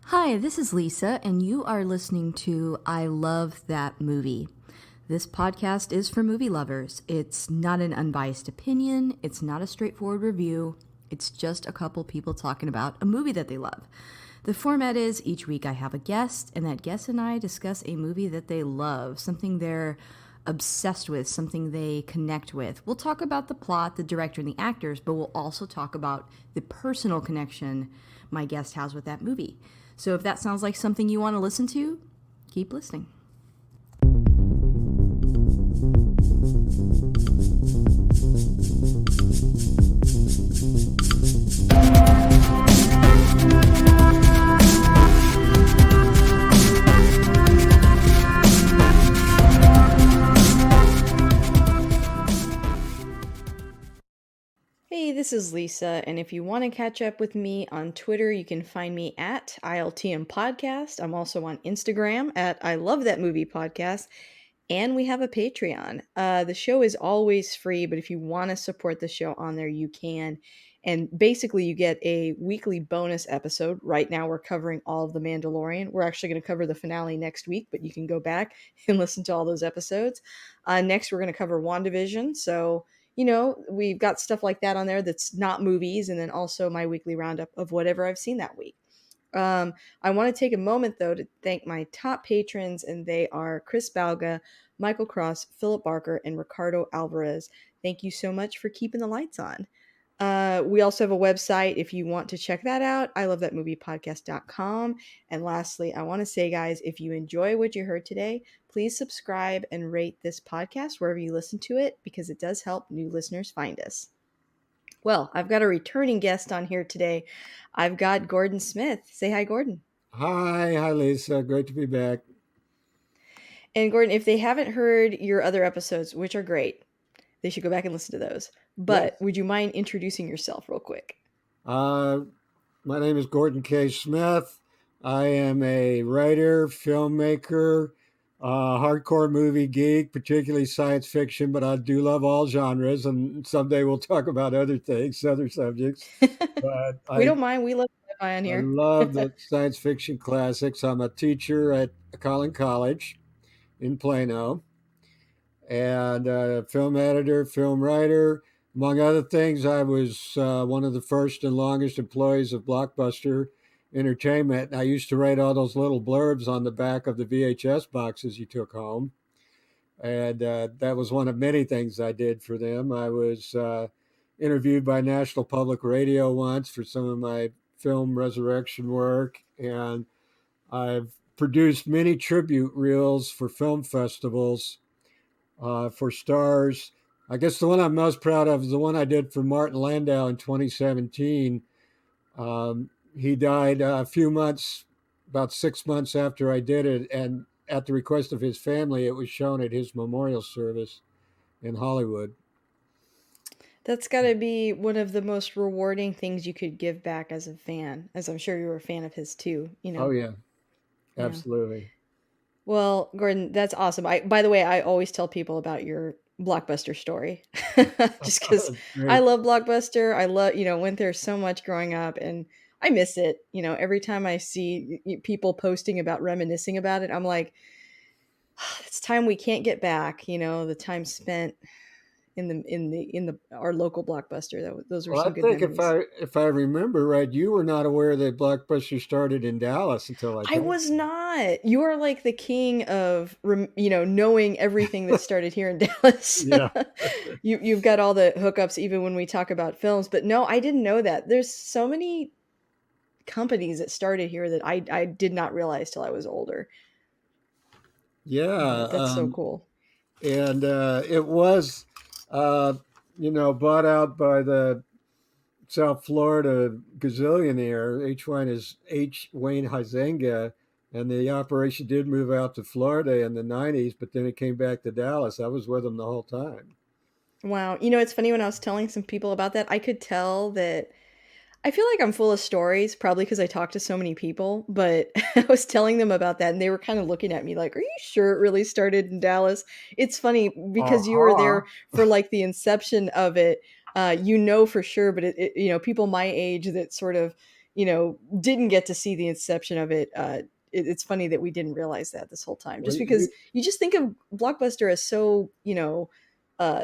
Hi, this is Lisa, and you are listening to I Love That Movie. This podcast is for movie lovers. It's not an unbiased opinion, it's not a straightforward review, it's just a couple people talking about a movie that they love. The format is each week I have a guest, and that guest and I discuss a movie that they love, something they're obsessed with, something they connect with. We'll talk about the plot, the director, and the actors, but we'll also talk about the personal connection my guest has with that movie. So if that sounds like something you want to listen to, keep listening. Hey, this is Lisa, and if you want to catch up with me on Twitter, you can find me at ILTM Podcast. I'm also on Instagram at I Love That Movie Podcast, and we have a Patreon. The show is always free, but if you want to support the show on there, you can. And basically, you get a weekly bonus episode. Right now, we're covering all of The Mandalorian. We're actually going to cover the finale next week, but you can go back and listen to all those episodes. Next, we're going to cover WandaVision. So, we've got stuff like that on there that's not movies, and then also my weekly roundup of whatever I've seen that week. I want to take a moment, though, to thank my top patrons, and they are Chris Balga, Michael Cross, Philip Barker, and Ricardo Alvarez. Thank you so much for keeping the lights on. We also have a website if you want to check that out. I love that movie podcast.com. And lastly, I want to say, guys, if you enjoy what you heard today, please subscribe and rate this podcast wherever you listen to it, because it does help new listeners find us. Well, I've got a returning guest on here today. I've got Gordon Smith. Say hi, Gordon. Hi, Lisa. Great to be back. And Gordon, if they haven't heard your other episodes, which are great, they should go back and listen to those. But Yes. would you mind introducing yourself real quick? Uh, my name is Gordon K. Smith. I am a writer, filmmaker, hardcore movie geek, particularly science fiction, but I do love all genres. And someday we'll talk about other things, other subjects. But We I, don't mind. We love sci-fi on I here. love the science fiction classics. I'm a teacher at Collin College in Plano, and film editor, film writer. Among other things, I was one of the first and longest employees of Blockbuster Entertainment. I used to write all those little blurbs on the back of the VHS boxes you took home. And that was one of many things I did for them. I was interviewed by National Public Radio once for some of my film resurrection work. And I've produced many tribute reels for film festivals for stars. I guess the one I'm most proud of is the one I did for Martin Landau in 2017. He died a few months, about 6 months after I did it, and at the request of his family, it was shown at his memorial service in Hollywood. That's got to be one of the most rewarding things you could give back as a fan, as I'm sure you were a fan of his too, Oh yeah, Yeah. absolutely. Well, Gordon, that's awesome. By the way, I always tell people about your Blockbuster story. Just cuz I Great. love Blockbuster. I love, went there so much growing up, and I miss it. Every time I see people posting about reminiscing about it, I'm like, it's time we can't get back, the time spent in the our local Blockbuster. Those were Well, I some good think if memories. I remember right, you were not aware that Blockbuster started in Dallas until I I told was not. You are like the king of knowing everything that started here in Dallas. you. Yeah. You've got all the hookups even when we talk about films, but no, I didn't know that. There's so many companies that started here that I did not realize till I was older. Yeah. But that's so cool. And it was, uh, bought out by the South Florida gazillionaire. H. Wayne Huizenga, and the operation did move out to Florida in the '90s, but then it came back to Dallas. I was with him the whole time. Wow. It's funny, when I was telling some people about that, I could tell that I feel like I'm full of stories, probably because I talk to so many people, but I was telling them about that, and they were kind of looking at me like, "Are you sure it really started in Dallas?" It's funny because you were Uh-huh. there for like the inception of it. For sure, but people my age that sort of didn't get to see the inception of it. It's funny that we didn't realize that this whole time, Well, just because you just think of Blockbuster as so,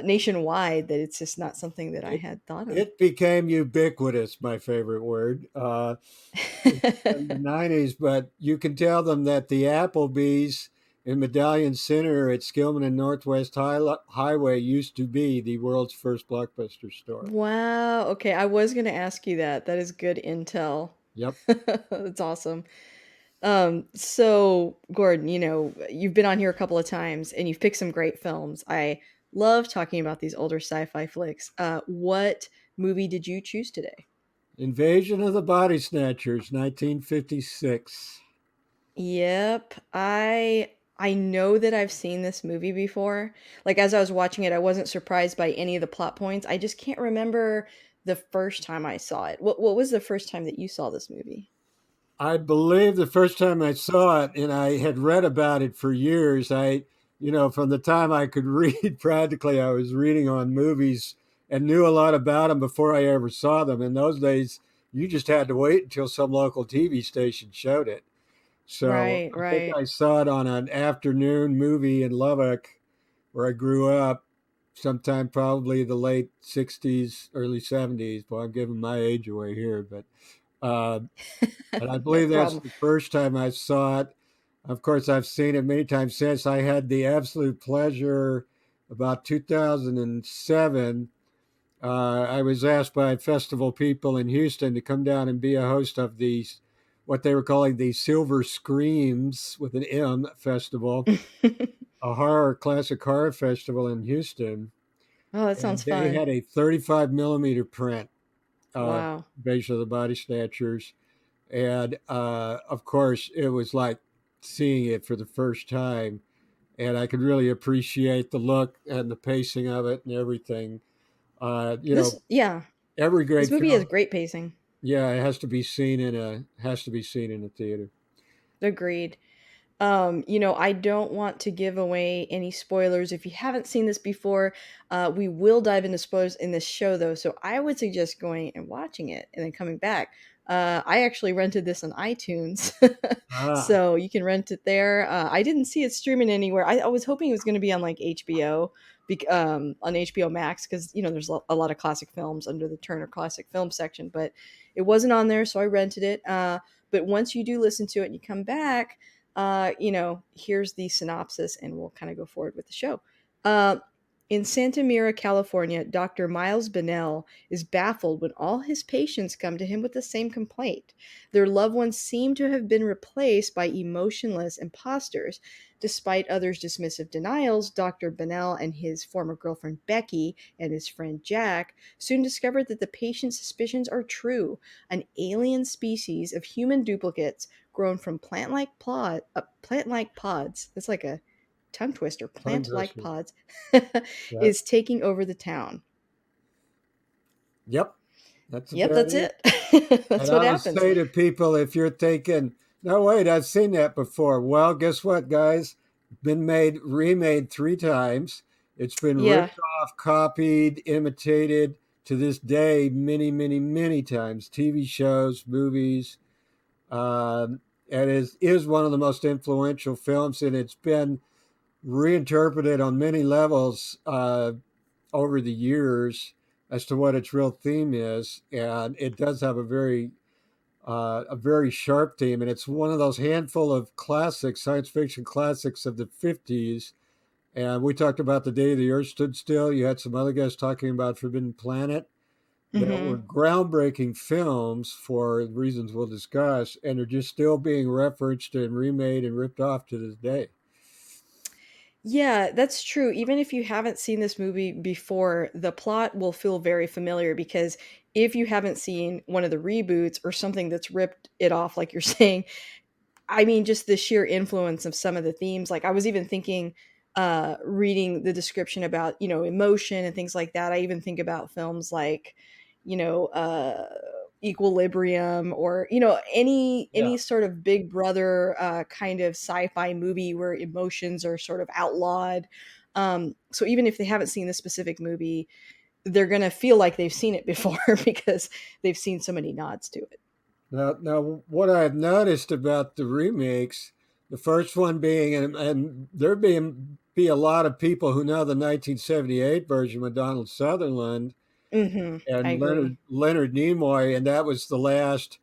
nationwide, that it's just not something that I it, had thought of. it became ubiquitous, my favorite word, in the 90s, but you can tell them that the Applebee's in Medallion Center at Skillman and Northwest Highway used to be the world's first Blockbuster store. Wow. Okay, I was gonna ask you that. That is good intel. Yep. That's awesome. So Gordon, you've been on here a couple of times and you've picked some great films. I love talking about these older sci-fi flicks. What movie did you choose today? Invasion of the Body Snatchers, 1956. Yep, I know that I've seen this movie before. Like as I was watching it, I wasn't surprised by any of the plot points. I just can't remember the first time I saw it. What was the first time that you saw this movie? I believe the first time I saw it, and I had read about it for years, from the time I could read practically, I was reading on movies and knew a lot about them before I ever saw them. In those days, you just had to wait until some local TV station showed it. So Right, I think right. I saw it on an afternoon movie in Lubbock where I grew up, sometime probably the late 60s, early 70s. Well, I'm giving my age away here, but. Uh, and I No believe that's problem. the first time I saw it. Of course, I've seen it many times since. I had the absolute pleasure about 2007. I was asked by festival people in Houston to come down and be a host of these, what they were calling the Silver Screams with an M festival, a classic horror festival in Houston. Oh, that sounds And they fun. had a 35 millimeter print of Wow. Invasion of the Body Snatchers. And of course, it was like seeing it for the first time. And I could really appreciate the look and the pacing of it and everything. Uh, you This know, yeah, every this great movie has film, great pacing. yeah, it has to be seen in a theater. Agreed. I don't want to give away any spoilers. If you haven't seen this before, we will dive into spoilers in this show, though. So I would suggest going and watching it and then coming back. I actually rented this on iTunes, Ah, so you can rent it there. I didn't see it streaming anywhere. I was hoping it was going to be on like HBO, on HBO Max, because there's a lot of classic films under the Turner Classic Film section, but it wasn't on there, so I rented it. But once you do listen to it and you come back, here's the synopsis and we'll kind of go forward with the show. Uh, in Santa Mira, California, Dr. Miles Bennell is baffled when all his patients come to him with the same complaint. Their loved ones seem to have been replaced by emotionless imposters. Despite others' dismissive denials, Dr. Bennell and his former girlfriend Becky and his friend Jack soon discovered that the patient's suspicions are true. An alien species of human duplicates grown from plant-like pods. That's like a tongue twister. tongue Plant-like twister. pods Yeah. is taking over the town. Yep. That's Yep, about that's it. it. And That's I what would happens. say to people, if you're thinking, no, wait, I've seen that before. Well, guess what, guys? Been remade three times. It's been Yeah. ripped off, copied, imitated to this day many, many, many times. TV shows, movies. And is one of the most influential films, and it's been reinterpreted on many levels over the years as to what its real theme is. And it does have a very sharp theme, and it's one of those handful of classics, science fiction classics of the 50s. And we talked about The Day the Earth Stood Still. You had some other guys talking about Forbidden Planet that were Hmm. groundbreaking films for reasons we'll discuss, and are just still being referenced and remade and ripped off to this day. Yeah, that's true. Even if you haven't seen this movie before, the plot will feel very familiar, because if you haven't seen one of the reboots or something that's ripped it off, like you're saying, I mean, just the sheer influence of some of the themes. Like I was even thinking, reading the description about, emotion and things like that. I even think about films like, you know, uh, Equilibrium, or, Yeah. any sort of Big Brother kind of sci-fi movie where emotions are sort of outlawed. So even if they haven't seen this specific movie, they're gonna feel like they've seen it before because they've seen so many nods to it. Now, what I've noticed about the remakes, the first one being, and there being be a lot of people who know the 1978 version with Donald Sutherland I and agree. Leonard Nimoy, and that was the last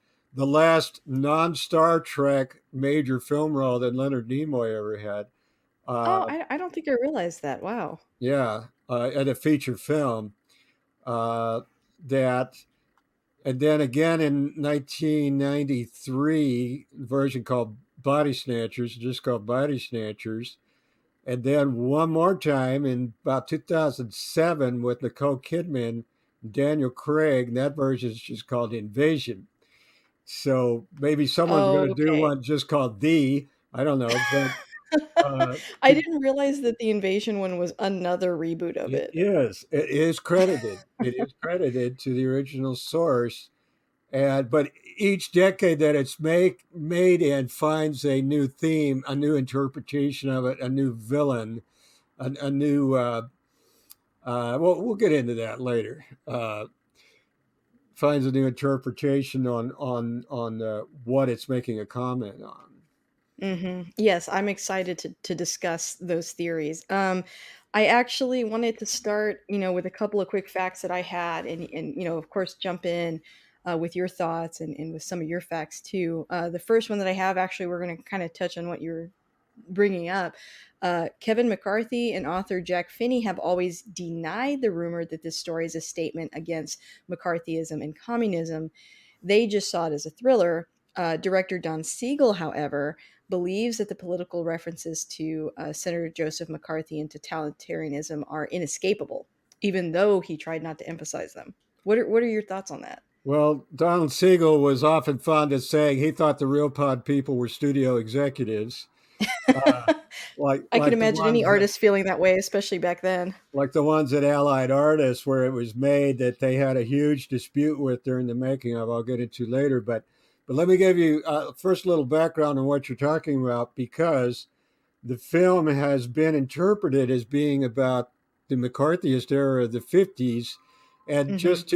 non Star Trek major film role that Leonard Nimoy ever had. Oh, Uh, I don't think I realized that. Wow. yeah, at a feature film uh, that. And then again in 1993, a version called Body Snatchers, just called Body Snatchers. And then one more time in about 2007 with Nicole Kidman, Daniel Craig, and that version is just called Invasion. So maybe someone's Oh, going to do okay. one just called The, I don't know, but I to, didn't realize that the Invasion one was another reboot of it. it is credited. It is credited to the original source. And but each decade that it's made in finds a new theme, a new interpretation of it, a new villain, a new. Well, we'll get into that later. Finds a new interpretation on what it's making a comment on. Yes, I'm excited to discuss those theories. I actually wanted to start, with a couple of quick facts that I had, and of course, jump in with your thoughts and with some of your facts too. The first one that I have, actually, we're going to kind of touch on what you're bringing up. Kevin McCarthy and author Jack Finney have always denied the rumor that this story is a statement against McCarthyism and communism. They just saw it as a thriller. Director Don Siegel, however, believes that the political references to Senator Joseph McCarthy and totalitarianism are inescapable, even though he tried not to emphasize them. What are your thoughts on that? Well, Donald Siegel was often fond of saying he thought the real pod people were studio executives, uh, I can like the imagine any ones artist feeling that way, especially back then. like the ones at Allied Artists, where it was made that they had a huge dispute with during the making of. I'll get into later, but let me give you first a little background on what you're talking about, because the film has been interpreted as being about the McCarthyist era of the 50s. And Hmm. just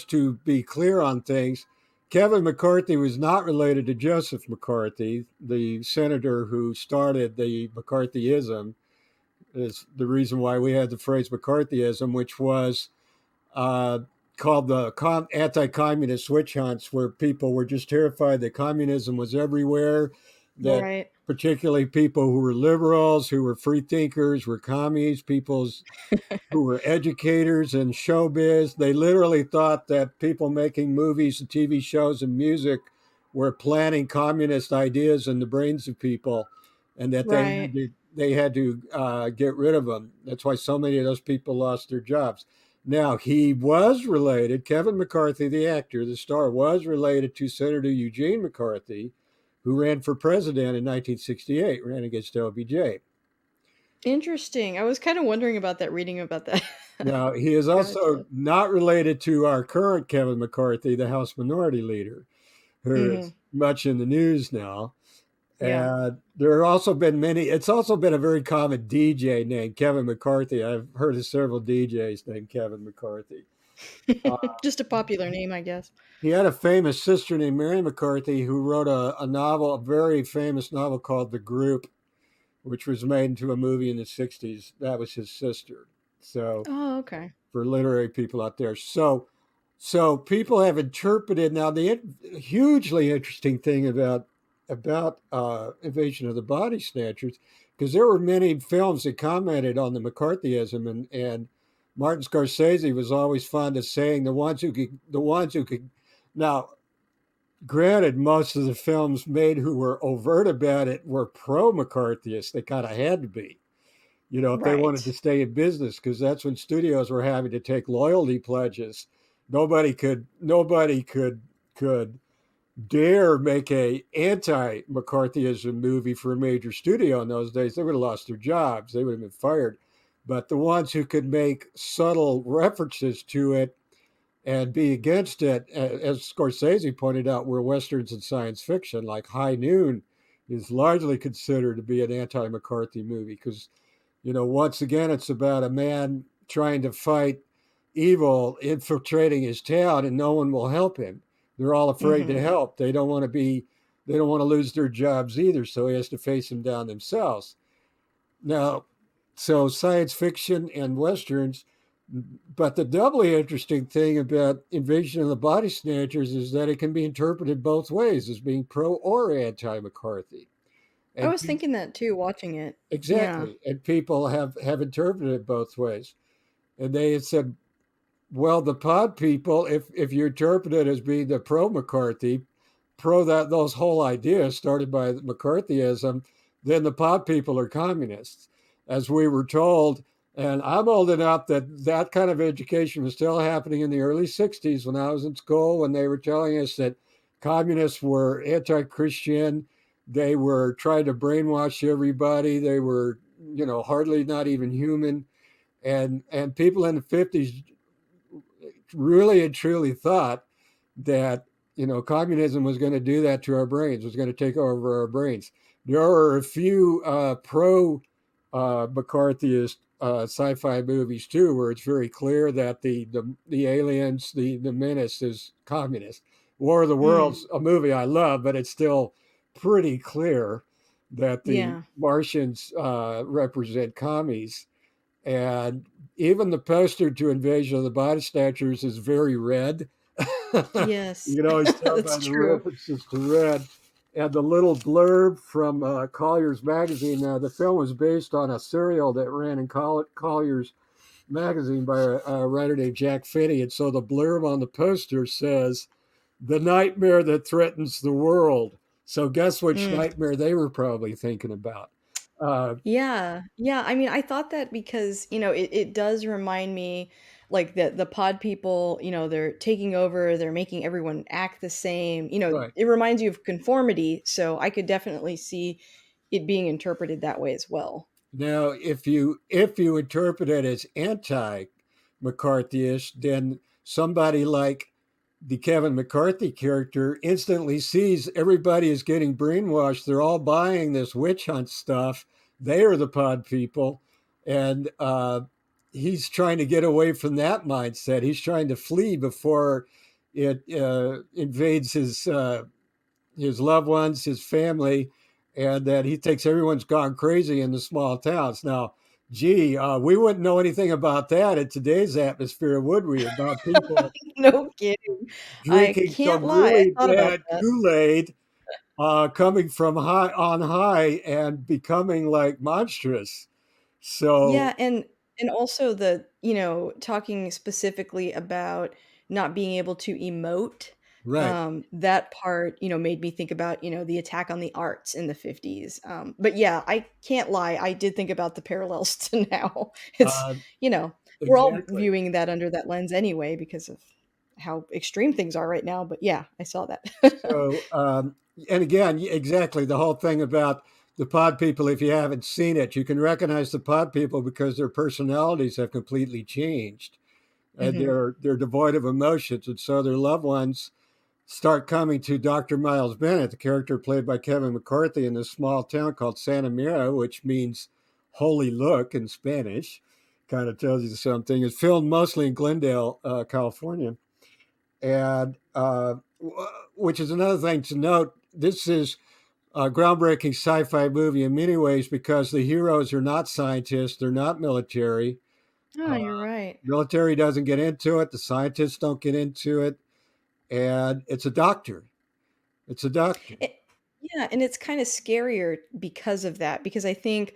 to be clear on things, Kevin McCarthy was not related to Joseph McCarthy, the senator who started the McCarthyism. Is the reason why we had the phrase McCarthyism, which was uh, called the anti-communist witch hunts, where people were just terrified that communism was everywhere, that Right. particularly people who were liberals, who were free thinkers, were commies, people's who were educators in showbiz. They literally thought that people making movies and TV shows and music were planting communist ideas in the brains of people, and that Right. they had to get rid of them. That's why so many of those people lost their jobs. Now he was related. Kevin McCarthy, the actor, the star, was related to Senator Eugene McCarthy, who ran for president in 1968, ran against LBJ. Interesting. I was kind of wondering about that, reading about that. Now, he is also Gotcha. not related to our current Kevin McCarthy, the House Minority Leader, who is Hmm. much in the news now. Yeah. And there have also been many, it's also been a very common DJ named Kevin McCarthy. I've heard of several DJs named Kevin McCarthy. Uh, Just a popular name, I guess. he had a famous sister named Mary McCarthy who wrote a novel, a very famous novel called The Group, which was made into a movie in the 60s. That was his sister. So, Oh, okay. for literary people out there. So people have interpreted now the hugely interesting thing about Invasion of the Body Snatchers, because there were many films that commented on the McCarthyism, and Martin Scorsese was always fond of saying the ones who could. Now, granted, most of the films made who were overt about it were pro McCarthyist. They kind of had to be, if they wanted to Right. stay in business, because that's when studios were having to take loyalty pledges. Nobody could dare make a anti-McCarthyism movie for a major studio in those days. They would have lost their jobs. They would have been fired. But the ones who could make subtle references to it and be against it, as Scorsese pointed out, were westerns and science fiction. Like High Noon is largely considered to be an anti-McCarthy movie, because once again, it's about a man trying to fight evil infiltrating his town, and no one will help him. They're all afraid to Mhm. help. They don't want to lose their jobs either. So he has to face them down themselves. Now, so science fiction and westerns, but the doubly interesting thing about Invasion of the Body Snatchers is that it can be interpreted both ways, as being pro or anti McCarthy. I And was thinking that too watching it. Yeah. exactly, and people have interpreted it both ways. And they had said, well, the pod people, if you interpret it as being the pro McCarthy, pro that those whole ideas started by McCarthyism, then the pod people are communists, as we were told. And I'm old enough that that kind of education was still happening in the early '60s when I was in school, when they were telling us that communists were anti-Christian, they were trying to brainwash everybody, they were, hardly not even human, and people in the '50s really and truly thought that communism was going to do that to our brains, was going to take over our brains. There are a few pro McCarthyist sci-fi movies too, where it's very clear that the aliens, the menace is communist. War of the Mm. Worlds, a movie I love, but it's still pretty clear that the Yeah. Martians represent commies, and even the poster to Invasion of the Body Snatchers is very red. Yes. You can always tell by That's the true. references to red. And the little blurb from Collier's magazine. The film was based on a serial that ran in Collier's magazine by a writer named Jack Finney. And so the blurb on the poster says, "The nightmare that threatens the world." So guess which Mm. nightmare they were probably thinking about. Uh, Yeah. Yeah, I mean, I thought that because, it does remind me, like, the pod people, they're taking over, they're making everyone act the same, right. it reminds you of conformity, so I could definitely see it being interpreted that way as well. Now, if you interpret it as anti-McCarthyist, then somebody like the Kevin McCarthy character instantly sees everybody is getting brainwashed. They're all buying this witch hunt stuff. They are the pod people, and he's trying to get away from that mindset. He's trying to flee before it invades his loved ones, his family, and that he thinks everyone's gone crazy in the small towns. Now, gee, we wouldn't know anything about that in today's atmosphere, would we? About people No kidding. I drinking can't some lie, I really thought about bad that. Kool-Aid, coming from high on high and becoming like monstrous. Yeah, So, and also talking specifically about not being able to emote, right. that part, made me think about, the attack on the arts in the 50s. But yeah, I can't lie, I did think about the parallels to now. It's, Uh, you know, we're all exactly. viewing that under that lens anyway because of how extreme things are right now, but yeah, I saw that. So, and again, exactly the whole thing about the pod people. If you haven't seen it, you can recognize the pod people because their personalities have completely changed, and Mhm. they're devoid of emotions, and so their loved ones start coming to Dr. Miles Bennett, the character played by Kevin McCarthy, in this small town called Santa Mira, which means "holy look" in Spanish. Kind of tells you something. It's filmed mostly in Glendale, California, and which is another thing to note. This is a groundbreaking sci-fi movie in many ways because the heroes are not scientists, they're not military. Oh, Uh, you're right. Military doesn't get into it, the scientists don't get into it, and it's a doctor. It's a doctor. It Yeah, and it's kinda scarier because of that, because I think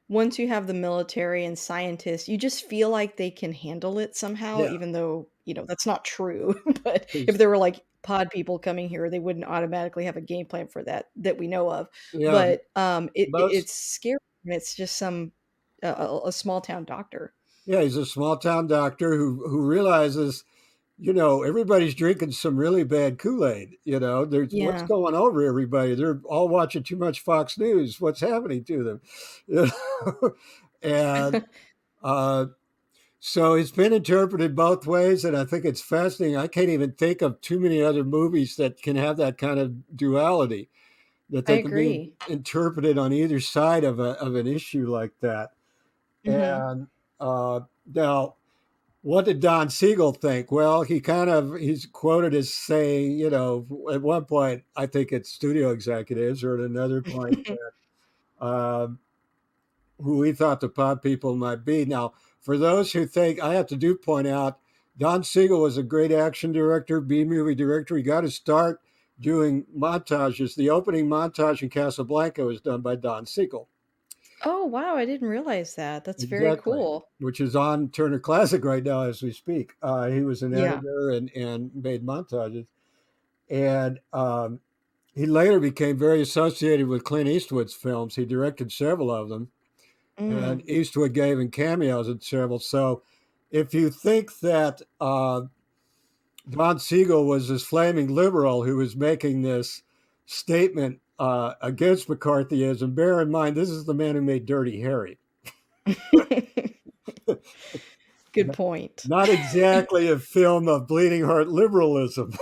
once you have the military and scientists, you just feel like they can handle it somehow, Yeah, even though, that's not true. But if because there were, like, pod people coming here, they wouldn't automatically have a game plan for that we know of. yeah, But, most it's scary when it's just some a small town doctor. yeah, he's a small town doctor who realizes, everybody's drinking some really bad Kool-Aid. There's what's Yeah. going over everybody. They're all watching too much Fox News. What's happening to them? You and uh, so it's been interpreted both ways, and I think it's fascinating. I can't even think of too many other movies that can have that kind of duality, that I they can be agree. interpreted on either side of an issue like that. Mhm. And now What did Don Siegel think? Well, he's quoted as saying, at one point, I think it's studio executives, or at another point, um, who he thought the pod people might be. Now, for those who think, I have to do point out, Don Siegel was a great action director, B movie director. He got his start doing montages. The opening montage in Casablanca was done by Don Siegel. Oh, wow, I didn't realize that. That's very Exactly. cool. Which is on Turner Classic right now as we speak. He was an Yeah. editor and made montages. And he later became very associated with Clint Eastwood's films. He directed several of them, and Mm. Eastwood gave him cameos in several. So if you think that Don Siegel was this flaming liberal who was making this statement against McCarthyism, bear in mind this is the man who made Dirty Harry. Good point. Not exactly a film of bleeding heart liberalism.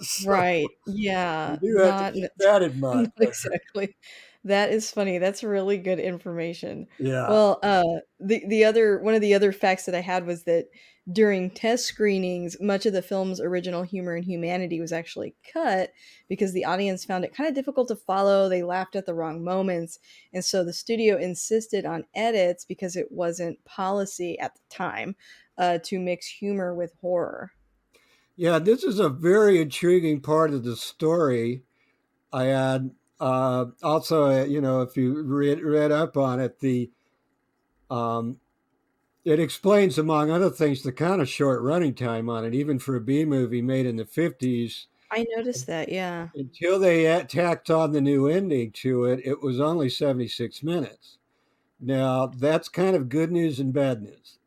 So Right. you Yeah, do have to not keep that in mind. not exactly. That is funny. That's really good information. Yeah. Well, the other one of the other facts that I had was that during test screenings, much of the film's original humor and humanity was actually cut because the audience found it kind of difficult to follow. They laughed at the wrong moments, and so the studio insisted on edits because it wasn't policy at the time to mix humor with horror. Yeah, this is a very intriguing part of the story. I had also, if you read up on it, um, it explains, among other things, the kind of short running time on it, even for a B movie made in the 50s. I noticed that, yeah. Until they tacked on the new ending to it, it was only 76 minutes. Now, that's kind of good news and bad news.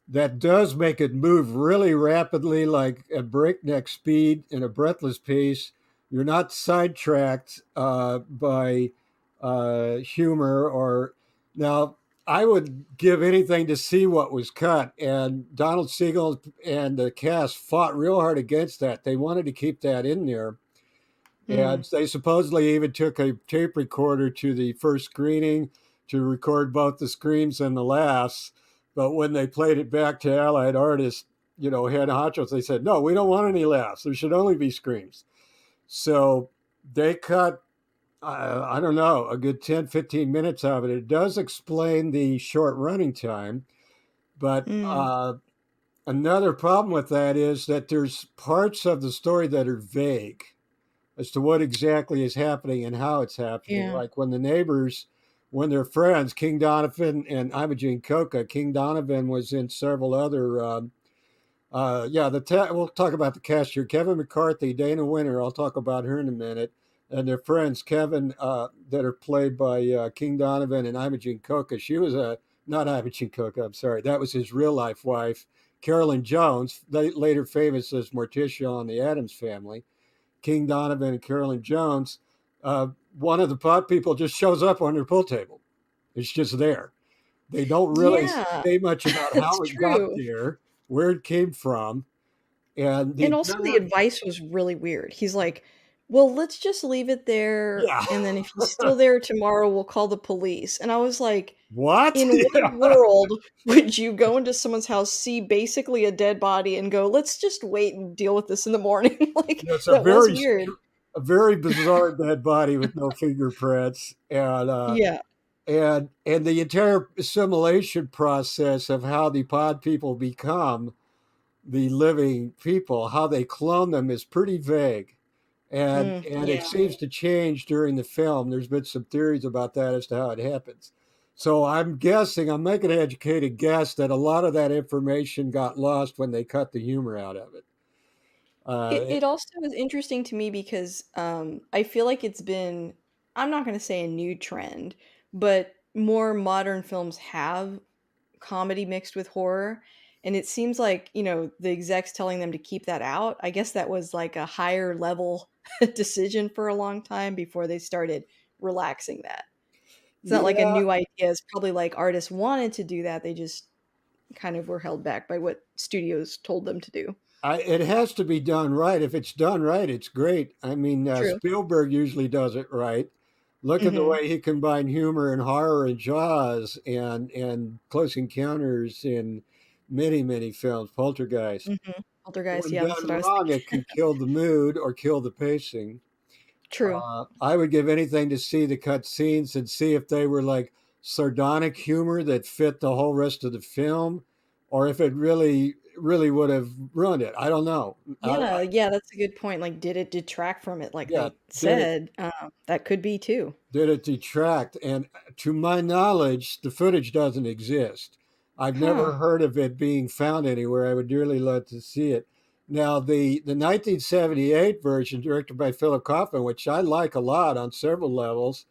That does make it move really rapidly, like at breakneck speed in a breathless pace. You're not sidetracked by humor or now. I would give anything to see what was cut, and Donald Siegel and the cast fought real hard against that. They wanted to keep that in there, Mm. and they supposedly even took a tape recorder to the first screening to record both the screams and the laughs. But when they played it back to Allied artists, head honchos, they said, no, we don't want any laughs. There should only be screams. So they cut, I don't know, a good 10, 15 minutes of it. It does explain the short running time. But Mm. another problem with that is that there's parts of the story that are vague as to what exactly is happening and how it's happening. Yeah. Like when the neighbors, when they're friends, King Donovan and Imogene Coca. King Donovan was in several other. We'll talk about the cast here. Kevin McCarthy, Dana Winter. I'll talk about her in a minute. And their friends, Kevin, that are played by King Donovan and Imogene Coca. She was not Imogene Coca. I'm sorry, that was his real life wife, Carolyn Jones, later famous as Morticia on the Addams Family. King Donovan and Carolyn Jones, one of the pot people just shows up on their pool table. It's just there. They don't really Yeah, say much about it's how it got true. there, where it came from, and the And also the advice was really weird. He's like, "Well, let's just leave it there, yeah. and then if he's still there tomorrow, we'll call the police." And I was like, What? "In what Yeah. world would you go into someone's house, see basically a dead body, and go, 'Let's just wait and deal with this in the morning?'" Like, It's that was weird. a very bizarre dead body with no fingerprints, Yeah. and the entire assimilation process of how the pod people become the living people, how they clone them is pretty vague. And it Yeah. seems to change during the film. There's been some theories about that as to how it happens. So I'm making an educated guess that a lot of that information got lost when they cut the humor out of it. It also is interesting to me because, I feel like it's been I'm not gonna say a new trend, but more modern films have comedy mixed with horror, and it seems like, the execs telling them to keep that out, I guess that was, like, a higher level decision for a long time before they started relaxing that. It's not like a Yeah, new idea, it's probably like artists wanted to do that, they just kind of were held back by what studios told them to do. it has to be done right. If it's done right, it's great. I mean, True. Spielberg usually does it right. Look at the Mhm. way he combined humor and horror in Jaws and Close Encounters in many, many films. Poltergeist. Poltergeist, When yeah, that's done what I was wrong, it thinking. can kill the mood or kill the pacing. True. I would give anything to see the cut scenes and see if they were like sardonic humor that fit the whole rest of the film, or if it really would have ruined it. I don't know. Yeah, yeah, that's a good point, like, did it detract from it like Yeah, they said? That could be too. did it detract? And to my knowledge, the footage doesn't exist. I've Huh. never heard of it being found anywhere. I would dearly love to see it. Now, the 1978 version, directed by Philip Kaufman, which I like a lot on several levels,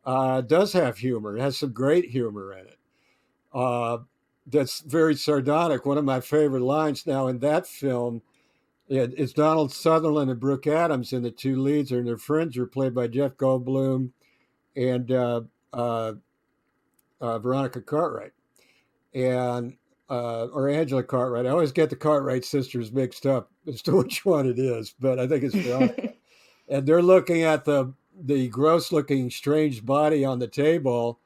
does have humor. It has some great humor in it. Uh, that's very sardonic. One of my favorite lines now in that film, it's Donald Sutherland and Brooke Adams, and the two leads and their friends are played by Jeff Goldblum and uh, Veronica Cartwright, and or Angela Cartwright. I always get the Cartwright sisters mixed up as to which one it is, but I think it's Veronica. And they're looking at the gross looking strange body on the table,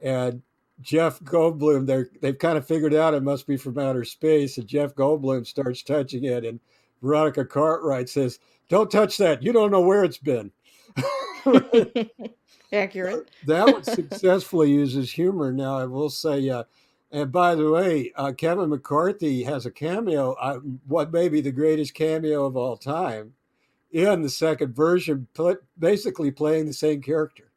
and Jeff Goldblum, they've kind of figured out it must be from outer space, and Jeff Goldblum starts touching it, and Veronica Cartwright says, "Don't touch that. You don't know where it's been." Accurate. That one successfully uses humor. Now, I will say, and by the way, Kevin McCarthy has a cameo, what may be the greatest cameo of all time, in the second version, basically playing the same character.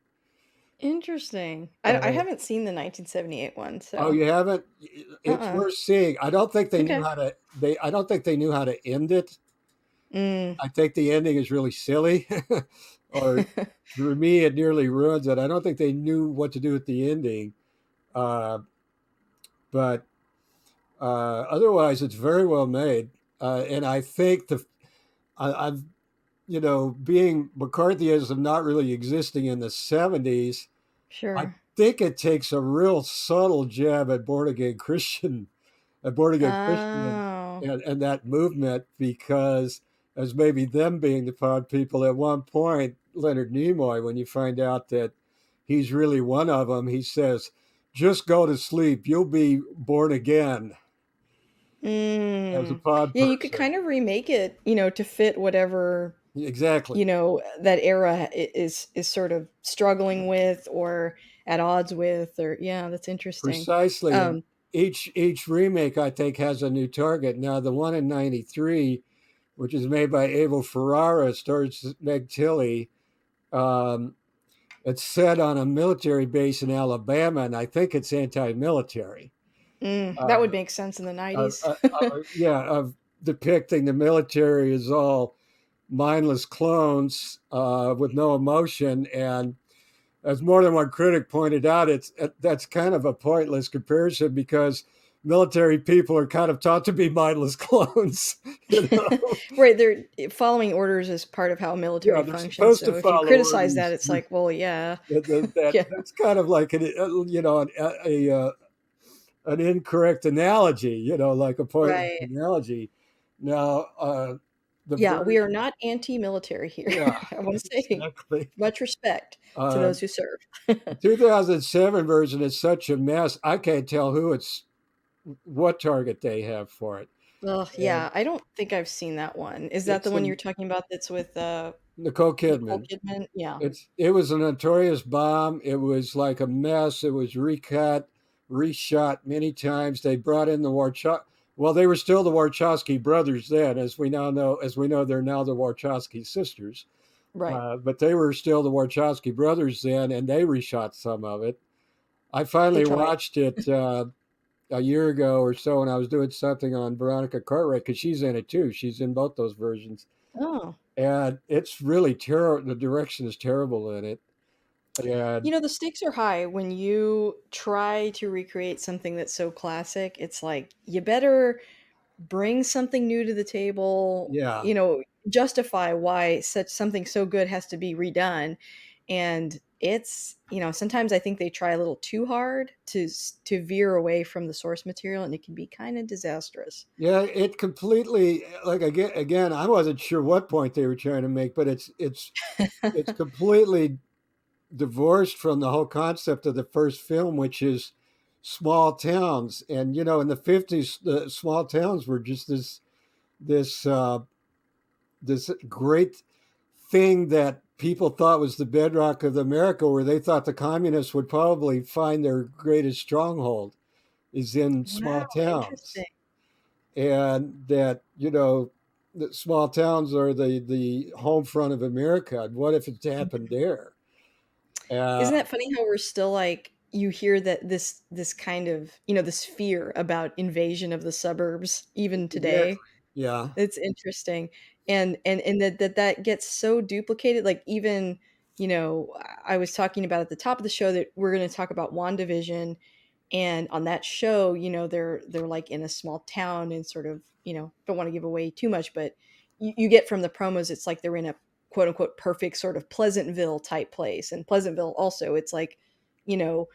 Interesting. I Uh, haven't seen the 1978 one, oh, so you haven't? It's uh-uh. worth seeing. I don't think they knew Okay. how to. I don't think they knew how to end it. Mm. I think the ending is really silly, or for me, it nearly ruins it. I don't think they knew what to do with the ending. Uh, but otherwise, it's very well made, and I think I've being McCarthyism not really existing in the '70s. I Sure. think it takes a real subtle jab at born again Christian, Oh. and that movement, because as maybe them being the pod people at one point, Leonard Nimoy, when you find out that he's really one of them, he says, "Just go to sleep. You'll be born again as a Mm. pod Yeah, you could person." kind of remake it, to fit whatever, Exactly. that era is sort of struggling with or at odds with, or yeah, that's interesting. Precisely, and Um, each remake I think has a new target. Now the one in '93, which is made by Abel Ferrara, stars Meg Tilly. Um, it's set on a military base in Alabama, and I think it's anti-military. that Uh, would make sense in the 90s. yeah, of depicting the military as all mindless clones with no emotion. And as more than one critic pointed out, that's kind of a pointless comparison, because military people are kind of taught to be mindless clones. You know, Right, they're following orders is part of how yeah, military they're functions, supposed to so if you follow criticize that, orders. it's like, well, yeah. Yeah. That's kind of like an incorrect analogy. Like a pointless Right. analogy. Now, the Yeah, we are version, not anti-military here. yeah, I wanna say exactly. much respect to Uh, those who serve. the 2007 version is such a mess. I can't tell what target they have for it. Ugh, And yeah, I don't think I've seen that one. Is that the it's one you're an talking about that's with, Nicole Nicole Kidman. Kidman? Yeah. It was a notorious bomb. It was like a mess. It was recut, reshot many times. They brought in the well, they were still the Warchowski brothers then, as we now know. As we know, they're now the Warchowski sisters. Right. But they were still the Warchowski brothers then, and they reshot some of it. I They finally tried. watched it a year ago or so, and I was doing something on Veronica Cartwright because she's in it too. She's in both those versions, Oh. and it's really terrible. The direction is terrible in it, and The stakes are high when you try to recreate something that's so classic. It's like, you better bring something new to the table, yeah, justify why such something so good has to be redone. And sometimes I think they try a little too hard to veer away from the source material, and it can be kind of disastrous. yeah, it completely, like, again. I wasn't sure what point they were trying to make, but it's completely divorced from the whole concept of the first film, which is small towns. And in the 50s, the small towns were just this this great thing that people thought was the bedrock of America, where they thought the communists would probably find their greatest stronghold is in Wow, small towns. interesting. And that, the small towns are the home front of America. And what if it happened there? Uh, Isn't that funny how we're still like you hear that this kind of, this fear about invasion of the suburbs even exactly. today? Yeah. It's interesting. And that gets so duplicated, like, even, I was talking about at the top of the show that we're gonna talk about WandaVision, and on that show, they're like in a small town and sort of, don't want to give away too much, but you get from the promos, it's like they're in a quote unquote perfect sort of Pleasantville type place. And Pleasantville also, it's like, you know,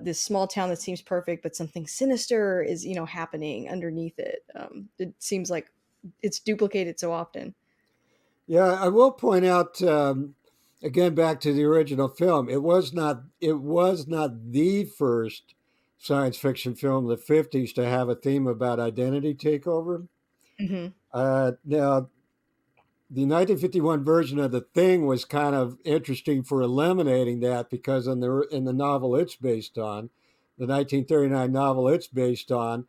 this small town that seems perfect, but something sinister is, happening underneath it. It seems like it's duplicated so often. Yeah, I will point out again back to the original film. It was not the first science fiction film in the 50s to have a theme about identity takeover. Hmm. Now, the 1951 version of The Thing was kind of interesting for eliminating that, because in the novel it's based on, the 1939 novel it's based on,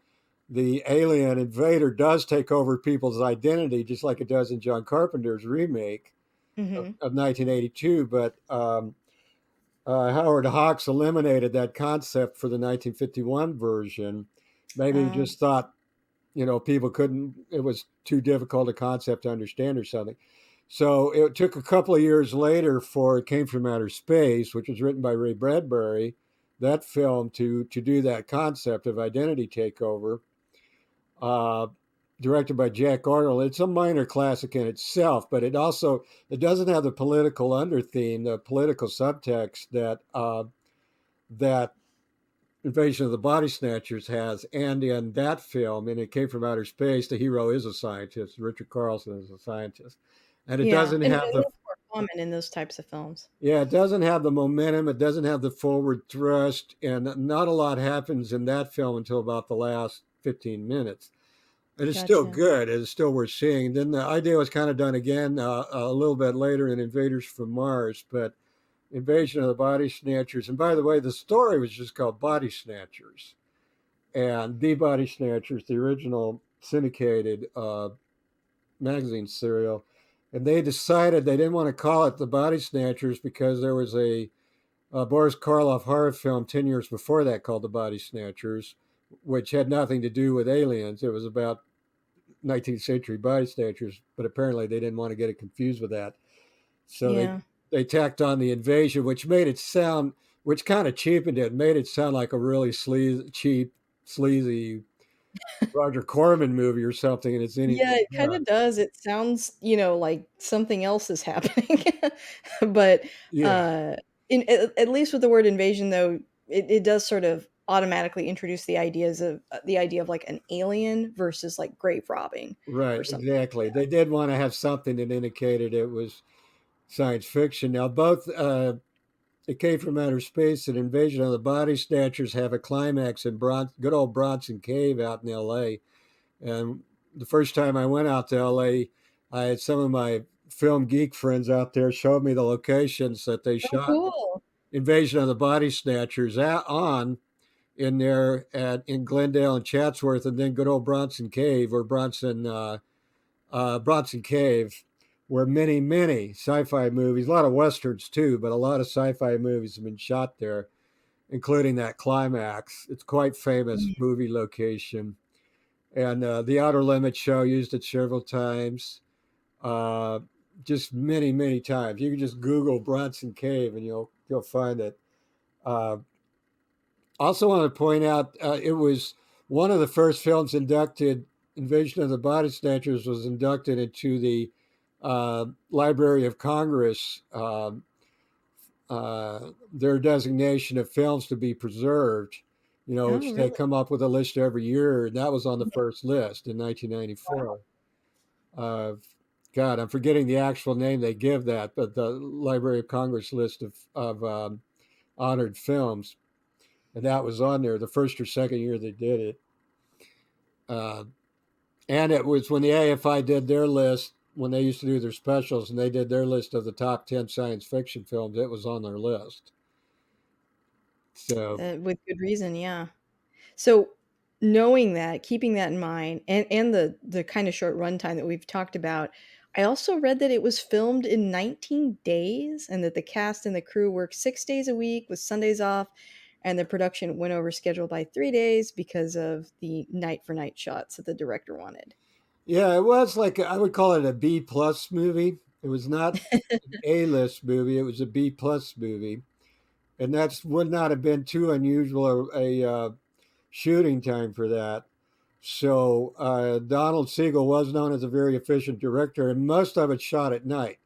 the alien invader does take over people's identity, just like it does in John Carpenter's remake Hmm. of 1982. But Howard Hawks eliminated that concept for the 1951 version. Maybe he Um, just thought, people couldn't, it was too difficult a concept to understand or something. So it took a couple of years later for It Came from Outer Space, which was written by Ray Bradbury, that film, to do that concept of identity takeover, uh, directed by Jack Arnold. It's a minor classic in itself, but it doesn't have the political undertheme, the political subtext that Invasion of the Body Snatchers has. And in that film, and It Came from Outer Space, the hero is a scientist. Richard Carlson is a scientist. And it yeah, doesn't and have the that's more common in those types of films. yeah, it doesn't have the momentum, it doesn't have the forward thrust, and not a lot happens in that film until about the last 15 minutes. It is still Gotcha. good. It is still worth seeing. Then the idea was kind of done again a little bit later in Invaders from Mars, but Invasion of the Body Snatchers. And by the way, the story was just called Body Snatchers. And The Body Snatchers, the original syndicated magazine serial. And they decided they didn't want to call it The Body Snatchers because there was a Boris Karloff horror film 10 years before that called The Body Snatchers, which had nothing to do with aliens. It was about 19th century body snatchers, but apparently they didn't want to get it confused with that. So Yeah. they tacked on the invasion, which kind of cheapened it, made it sound like a really cheap, sleazy Roger Corman movie or something, and it's Yeah, anything it kinda but. does. It sounds, like something else is happening. But, Yeah, uh, at least with the word invasion, though, it does sort of automatically introduce the idea of, like, an alien versus, like, grave robbing right, or something exactly. like They did want to have something that indicated it was science fiction. Now, both It Came from Outer Space and Invasion of the Body Snatchers have a climax in good old Bronson Cave out in L.A. And the first time I went out to LA, I had some of my film geek friends out there showed me the locations that they that. Oh, shot cool. Invasion of the Body Snatchers on in there in Glendale and Chatsworth, and then good old Bronson Cave or Bronson Cave, where many sci-fi movies, a lot of westerns too, but a lot of sci-fi movies have been shot there, including that climax. It's quite famous Mhm. movie location. And the Outer Limits show used it several times, uh, just many times. You can just Google Bronson Cave and you'll find it. Uh, Also, want to point out it was one of the first films inducted. Invasion of the Body Snatchers was inducted into the Library of Congress, their designation of films to be preserved. Oh, Which they really? come up with a list every year, and that was on the Mhm. first list in Wow. 1994. Uh, God, I'm forgetting the actual name they give that, but the Library of Congress list of honored films. and that was on there the first or second year they did it. Uh, and it was when the AFI did their list, when they used to do their specials, and they did their list of the top 10 science fiction films, it was on their list. So, With good reason, yeah. So, knowing that, keeping that in mind, and the kind of short runtime that we've talked about, I also read that it was filmed in 19 days and that the cast and the crew worked 6 days a week with Sundays off, and the production went over schedule by 3 days because of the night for night shots that the director wanted. yeah, it was like I would call it a B plus movie. It was not an A list movie, it was a B plus movie. And that would not have been too unusual a shooting time for that. So Donald Siegel was known as a very efficient director, and most of it shot at night.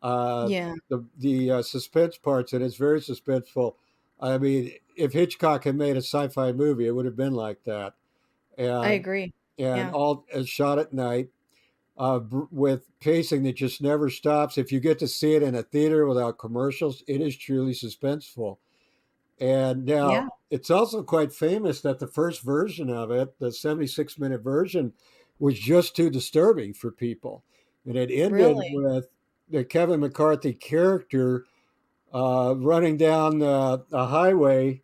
Uh, Yeah, the suspense parts, and it's very suspenseful. I mean, if Hitchcock had made a sci-fi movie, it would have been like that. I And agree. and Yeah, all is shot at night with pacing that just never stops. If you get to see it in a theater without commercials, it is truly suspenseful. And now yeah, it's also quite famous that the first version of it, the 76-minute version, was just too disturbing for people. And it ended really. with the Kevin McCarthy character running down the highway,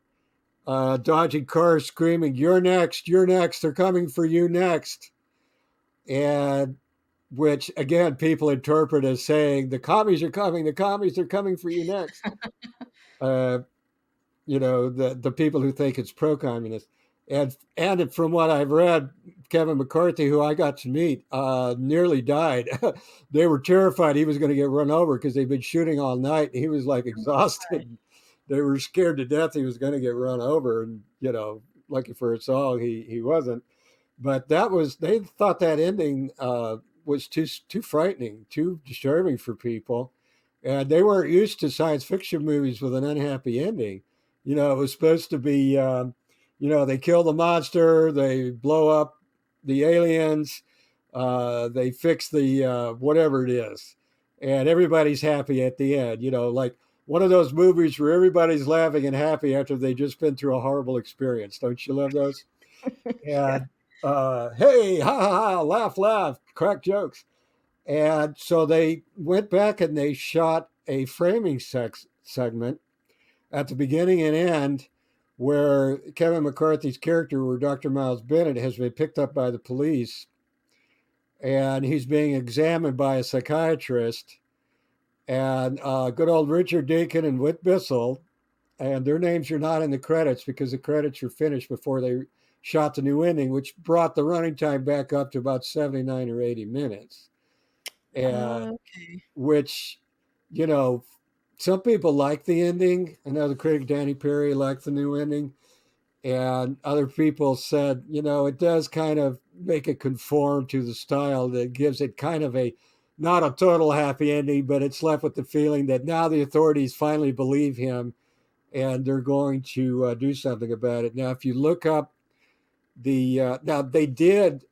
dodging cars, screaming, "You're next, you're next, they're coming for you next." And which, again, people interpret as saying, "The commies are coming, the commies are coming for you next." Uh, the people who think it's pro-communist, and from what I've read, Kevin McCarthy, who I got to meet, nearly died. They were terrified he was going to get run over because they'd been shooting all night. He was like exhausted. They were scared to death he was going to get run over, and lucky for us all, he wasn't. But that was they thought that ending was too frightening, too disturbing for people, and they weren't used to science fiction movies with an unhappy ending. It was supposed to be, they kill the monster, they blow up the aliens, they fix the whatever it is, and everybody's happy at the end. Like one of those movies where everybody's laughing and happy after they just been through a horrible experience. Don't you love those? Yeah. And hey, ha ha ha, laugh, laugh, crack jokes. And so they went back and they shot a framing segment at the beginning and end where Kevin McCarthy's character, where Dr. Miles Bennett, has been picked up by the police and he's being examined by a psychiatrist. And good old Richard Deacon and Whit Bissell, and their names are not in the credits because the credits are finished before they shot the new ending, which brought the running time back up to about 79 or 80 minutes. And Okay. which, you know, some people like the ending. I know the critic Danny Perry liked the new ending, and other people said, it does kind of make it conform to the style that gives it kind of a not a total happy ending, but it's left with the feeling that now the authorities finally believe him and they're going to do something about it. Now, if you look up now they did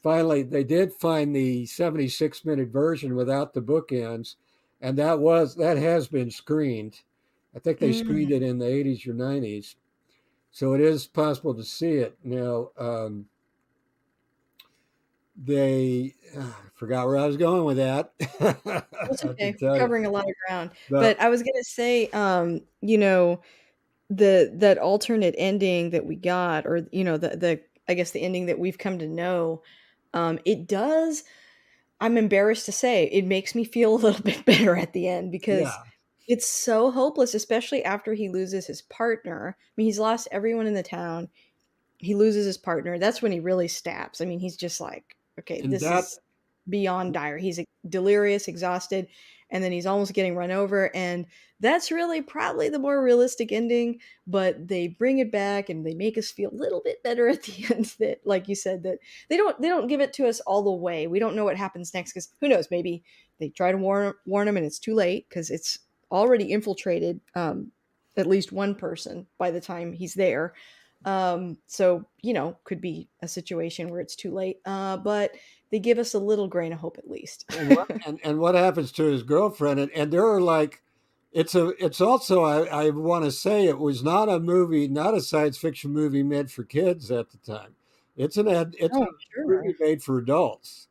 finally they did find the 76-minute version without the bookends, and that has been screened. I think they screened Mm. it in the 80s or 90s, so it is possible to see it now. I forgot where I was going with that. That's I have to okay. We're tell you, covering a lot of ground. but But I was gonna say, that alternate ending that we got, or the I guess the ending that we've come to know, it does. I'm embarrassed to say it makes me feel a little bit better at the end because yeah, it's so hopeless, especially after he loses his partner. I mean, he's lost everyone in the town. He loses his partner. That's when he really snaps. I mean, he's just like, okay, and this is beyond dire. He's delirious, exhausted, and then he's almost getting run over. And that's really probably the more realistic ending. But they bring it back and they make us feel a little bit better at the end. That, like you said, that they don't give it to us all the way. We don't know what happens next because who knows? Maybe they try to warn him and it's too late because it's already infiltrated at least one person by the time he's there. So could be a situation where it's too late. But they give us a little grain of hope at least. and what happens to his girlfriend, and there are like It's also I want to say it was not a movie, not a science fiction movie meant for kids at the time. It's a Oh, sure. movie made for adults.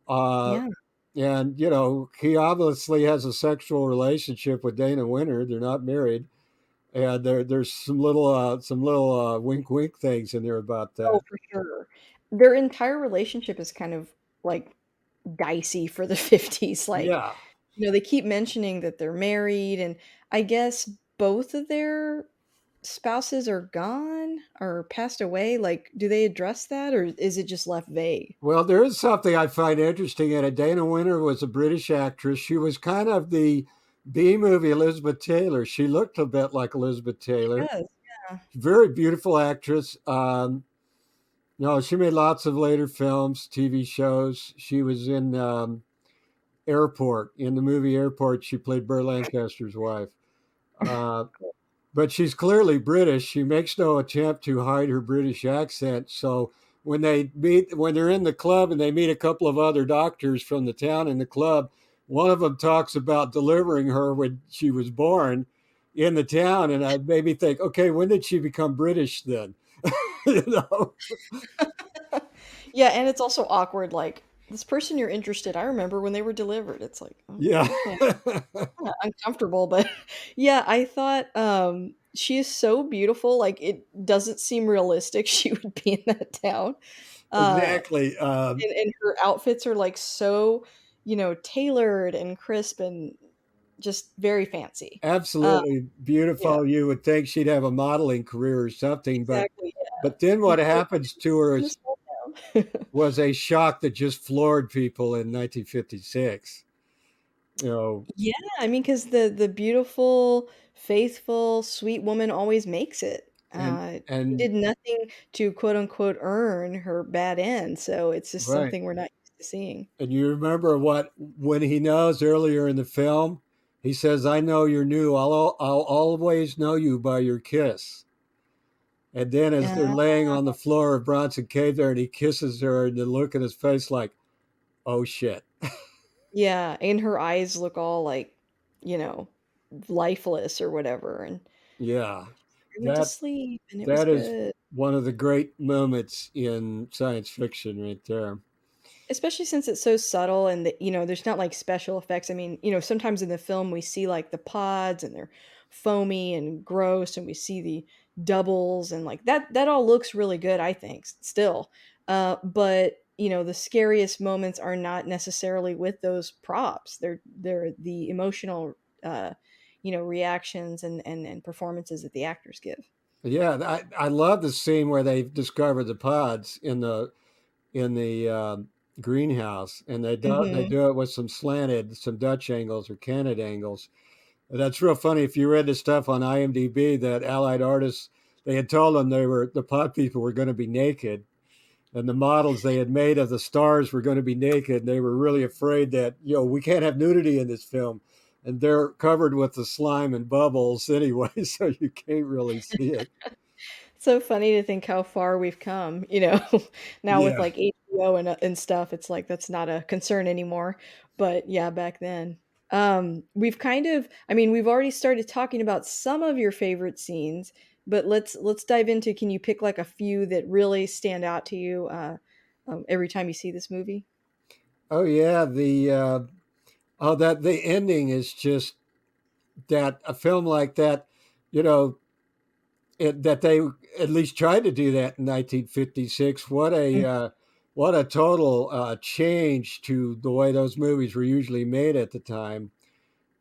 Uh, Yeah. and you know, he obviously has a sexual relationship with Dana Winter. They're not married, and there's some little wink wink things in there about Oh, that. for sure. Their entire relationship is kind of, like, dicey for the 50s, like, Yeah. they keep mentioning that they're married, and I guess both of their spouses are gone or passed away, like, do they address that, or is it just left vague? Well, there is something I find interesting in it. Dana Winter was a British actress. She was kind of the B movie Elizabeth Taylor. She looked a bit like Elizabeth Taylor. Yes, yeah. Very beautiful actress. No, she made lots of later films, TV shows. She was in Airport. In the movie Airport, she played Burt Lancaster's wife. Uh, but she's clearly British. She makes no attempt to hide her British accent. So when they're in the club and they meet a couple of other doctors from the town in the club, one of them talks about delivering her when she was born in the town, and I made me think, okay, when did she become British then? you know? Yeah, and it's also awkward, like, this person you're interested, I remember when they were delivered. It's like, "Oh, Yeah. okay." Kinda uncomfortable, but yeah, I thought, she is so beautiful, like, it doesn't seem realistic she would be in that town. Uh, exactly. and her outfits are, like, so, tailored and crisp and just very fancy. Uh, Absolutely yeah, beautiful. You would think she'd have a modeling career or something, exactly, but then yeah. what But happens to her in a is small town. was a shock that just floored people in 1956. You know, Yeah, I mean, because the beautiful, faithful, sweet woman always makes it. and She and did nothing to quote unquote "earn" her bad end, so it's just right. something we're not used to seeing. And you remember what when he knows earlier in the film, he says, "I know you're new. I'll always know you by your kiss." And then as Yeah, they're laying on the floor of Bronson Cave there, and he kisses her, and the look in his face like, "Oh shit." yeah, and her eyes look all like, you know, lifeless or whatever, and Yeah, she went to that sleep, and it was that is good. one of the great moments in science fiction, right there. Especially since it's so subtle and there's not, like, special effects. I mean, sometimes in the film we see, like, the pods and they're foamy and gross, and we see the doubles and, like, that all looks really good, I think, still. But, the scariest moments are not necessarily with those props. They're the emotional, reactions and performances that the actors give. Yeah, I love the scene where they've discovered the pods in the greenhouse, and they Mhm. do it with some Dutch angles or Canada angles. And that's real funny. If you read the stuff on IMDb, that Allied artists they had told them the pod people were going to be naked, and the models they had made of the stars were going to be naked. They were really afraid that we can't have nudity in this film, and they're covered with the slime and bubbles anyway, so you can't really see it. So funny to think how far we've come, now with, Yeah. like, HBO and stuff, it's like that's not a concern anymore, but yeah, back then. We've kind of I mean, we've already started talking about some of your favorite scenes, but let's dive into can you pick, like, a few that really stand out to you, every time you see this movie? Oh yeah. That the ending is just that a film like that, you know, that they at least tried to do that in 1956. Mm, What a total change to the way those movies were usually made at the time.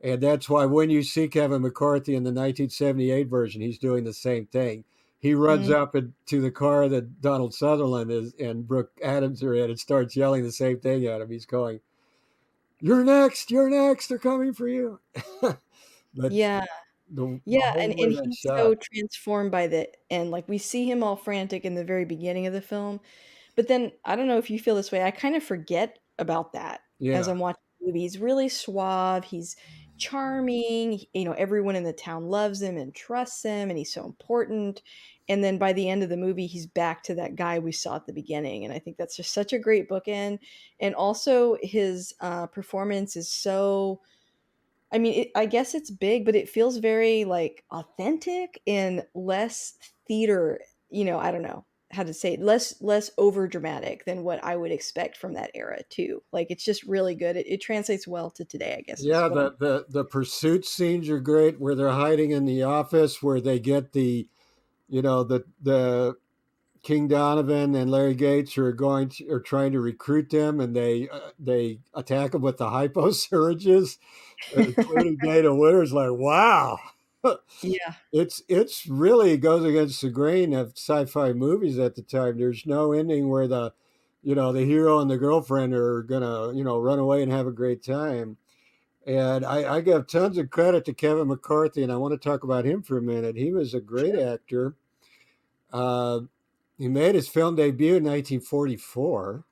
And that's why when you see Kevin McCarthy in the 1978 version, he's doing the same thing. He runs mm. up to the car that Donald Sutherland is and Brooke Adams are in and starts yelling the same thing at him. He's going, "You're next! You're next! They're coming for you!" but Yeah. the Yeah, whole and way that's he's shot, so transformed by the end, like, we see him all frantic in the very beginning of the film, but then I don't know if you feel this way, I kind of forget about that as yeah. I'm watching the movie. He's really suave, he's charming, everyone in the town loves him and trusts him, and he's so important, and then by the end of the movie, he's back to that guy we saw at the beginning, and I think that's just such a great bookend, and also his, performance is so I mean, I guess it's big, but it feels very like authentic and less theater. I don't know how to say it. Less over dramatic than what I would expect from that era too. Like it's just really good. It translates well to today, I guess is Yeah, what I'm. the pursuit scenes are great where they're hiding in the office where they get the King Donovan and Larry Gates are trying to recruit them, and they attack them with the hyposurges, including Dana Winters. Like, wow, Yeah. it's really goes against the grain of sci-fi movies at the time. There's no ending where the hero and the girlfriend are gonna run away and have a great time. And I give tons of credit to Kevin McCarthy, and I want to talk about him for a minute. He was a great Sure. actor. Uh, he made his film debut in 1944.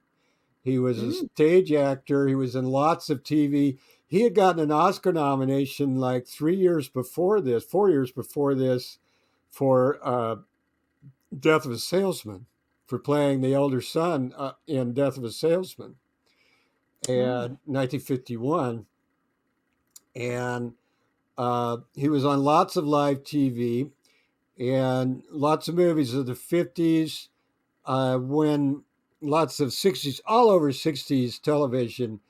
He was a Mm. stage actor. He was in lots of TV. He had gotten an Oscar nomination like 3 years before this, 4 years before this, for Death of a Salesman, for playing the older son in Death of a Salesman, Oh. and 1951. And he was on lots of live TV and lots of movies of the 50s, when lots of 60s, all over 60s television.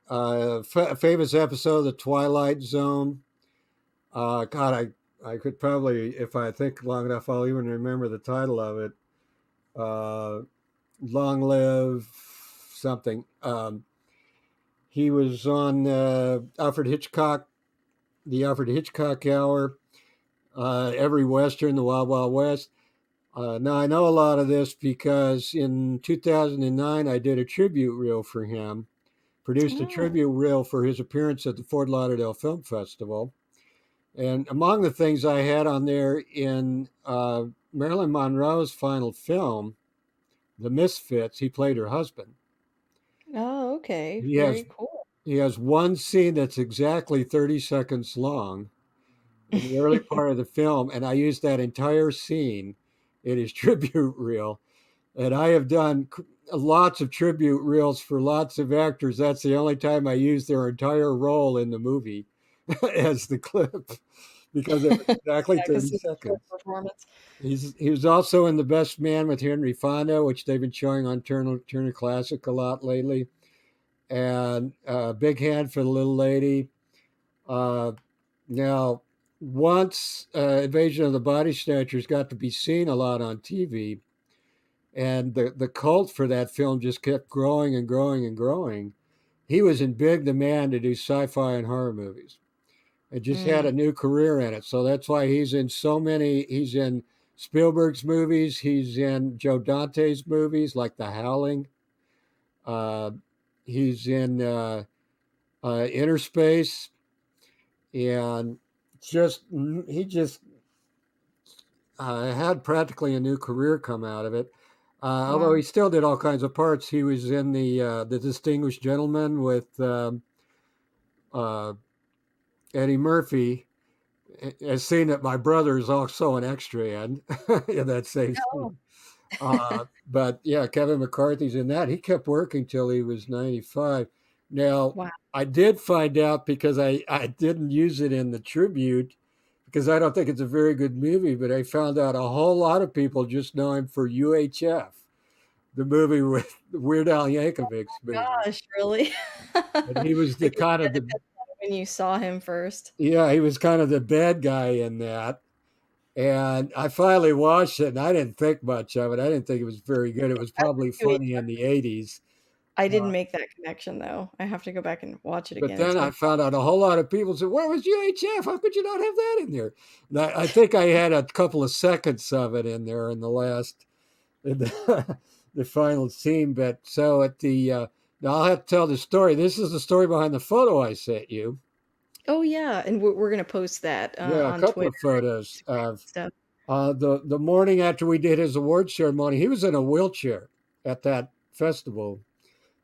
Famous episode of the Twilight Zone. God, I could probably, if I think long enough, I'll even remember the title of it. Uh, Long Live something. He was on the Alfred Hitchcock Hour, every Western, the Wild Wild West. Now, I know a lot of this because in 2009, I did a tribute reel for him, produced a Oh. tribute reel for his appearance at the Fort Lauderdale Film Festival. And among the things I had on there in Marilyn Monroe's final film, The Misfits, he played her husband. Oh, okay. He has Very cool. he has one scene that's exactly 30 seconds long in the early part of the film, and I used that entire scene in his tribute reel. And I have done lots of tribute reels for lots of actors. That's the only time I use their entire role in the movie as the clip because it was exactly Yeah, 'cause 30 it's a short seconds. performance. He was also in The Best Man with Henry Fonda, which they've been showing on Turner Classic a lot lately, and Big Hand for the Little Lady. Uh, Now, once Invasion of the Body Snatchers got to be seen a lot on TV, and the cult for that film just kept growing and growing and growing. He was in big demand to do sci-fi and horror movies. It just had Mm. a new career in it, so that's why he's in so many. He's in Spielberg's movies. He's in Joe Dante's movies like The Howling. Uh, he's in Inner Space, and just he just had practically a new career come out of it. Although he Wow. still did all kinds of parts. He was in the Distinguished Gentleman with uh, Eddie Murphy. A scene that my brother is also an extra in in that same Oh. scene. But yeah, Kevin McCarthy's in that. He kept working till he was 95. Now, Wow. I did find out because I didn't use it in the tribute because I don't think it's a very good movie, but I found out a whole lot of people just know him for UHF, the movie with Weird Al Yankovic's movie. Gosh, really? And he was I the guess kind that of the depends on when you saw him first. yeah, he was kind of the bad guy in that. And I finally watched it, and I didn't think much of it. I didn't think it was very good. It was I probably like funny in UHF. the 80s. I Uh, didn't make that connection, though. I have to go back and watch it but again. It's then I been found out a whole lot of people said, "Where was UHF? How could you not have that in there?" And I think I had a couple of seconds of it in there in in the, the final scene. But so at the, now I'll have to tell the story. This is the story behind the photo I sent you. Oh, yeah, and we're gonna post that, Yeah, a on couple Twitter of photos and Instagram and of stuff. the morning after we did his award ceremony. He was in a wheelchair at that festival.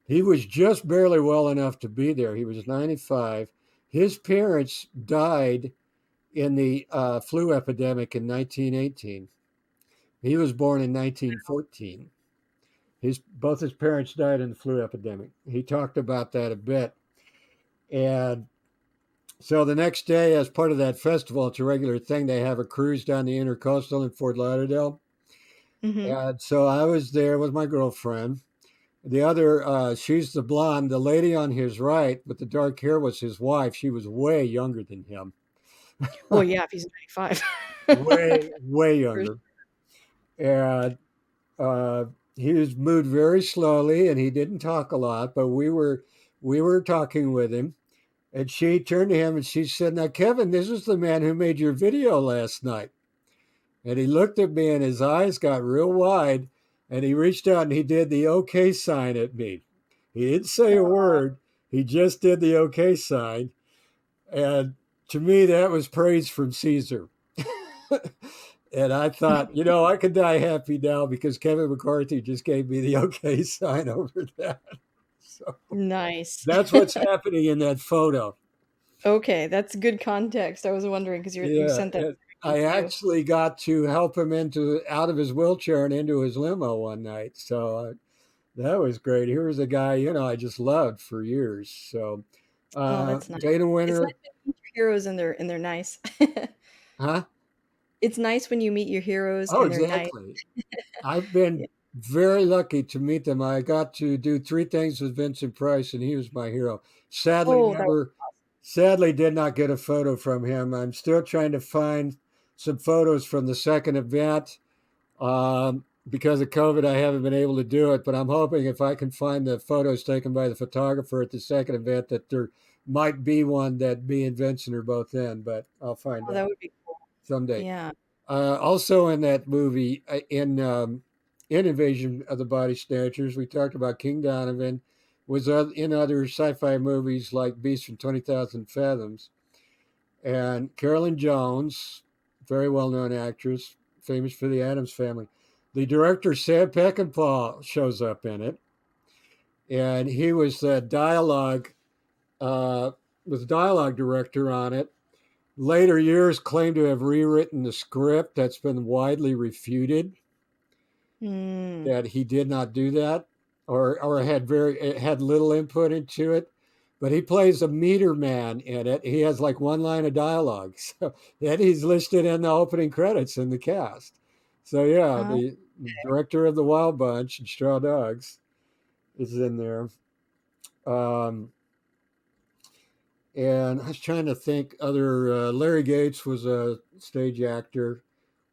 He was just barely well enough to be there. He was 95. His parents died in the flu epidemic in 1918. He was born in 1914. Both his parents died in the flu epidemic. He talked about that a bit, and So the next day, as part of that festival, it's a regular thing. They have a cruise down the Intercoastal in Fort Lauderdale. Mhm. And so I was there with my girlfriend. The other, she's the blonde. The lady on his right with the dark hair was his wife. She was way younger than him, Well, yeah, if he's 95. way For younger. And uh, he was moved very slowly, and he didn't talk a lot. But we were talking with him, and she turned to him and she said, "Now, Kevin, this is the man who made your video last night." And he looked at me, and his eyes got real wide, and he reached out and he did the OK sign at me. He didn't say a word. He just did the OK sign. And to me, that was praise from Caesar. And I thought, I could die happy now because Kevin McCarthy just gave me the OK sign over that. So Nice. that's what's happening in that photo. Okay, that's good context. I was wondering because you Yeah, sent that to me I too. actually got to help him into out of his wheelchair and into his limo one night. So that was great. Here was a guy, I just loved for years. So Oh, that's nice. Dana It's nice Winter, when you meet your heroes and they're nice. huh? It's nice when you meet your heroes Oh, and they're nice. exactly. I've Yeah. been very lucky to meet them. I got to do three things with Vincent Price, and he was my hero. Sadly, Oh, that was never, sadly, did not get a photo from him. I'm still trying to find some photos from the second event. Because of COVID, I haven't been able to do it, but I'm hoping if I can find the photos taken by the photographer at the second event, that there might be one that me and Vincent are both in, but I'll find oh, that out would be cool. someday. Yeah. Also in that movie, in Invasion of the Body Snatchers, we talked about King Donovan, was in other sci-fi movies like Beast from 20,000 Fathoms, and Carolyn Jones, very well-known actress, famous for The Addams Family. The director Sam Peckinpah shows up in it, and he was the uh, dialogue director on it. Later years claim to have rewritten the script. That's been widely refuted. Mm. That he did not do that, or had little input into it. But he plays a meter man in it. He has like one line of dialogue, so and he's listed in the opening credits in the cast. So yeah, Oh, the director of the Wild Bunch and Straw Dogs is in there. Um, and I was trying to think other. Larry Gates was a stage actor,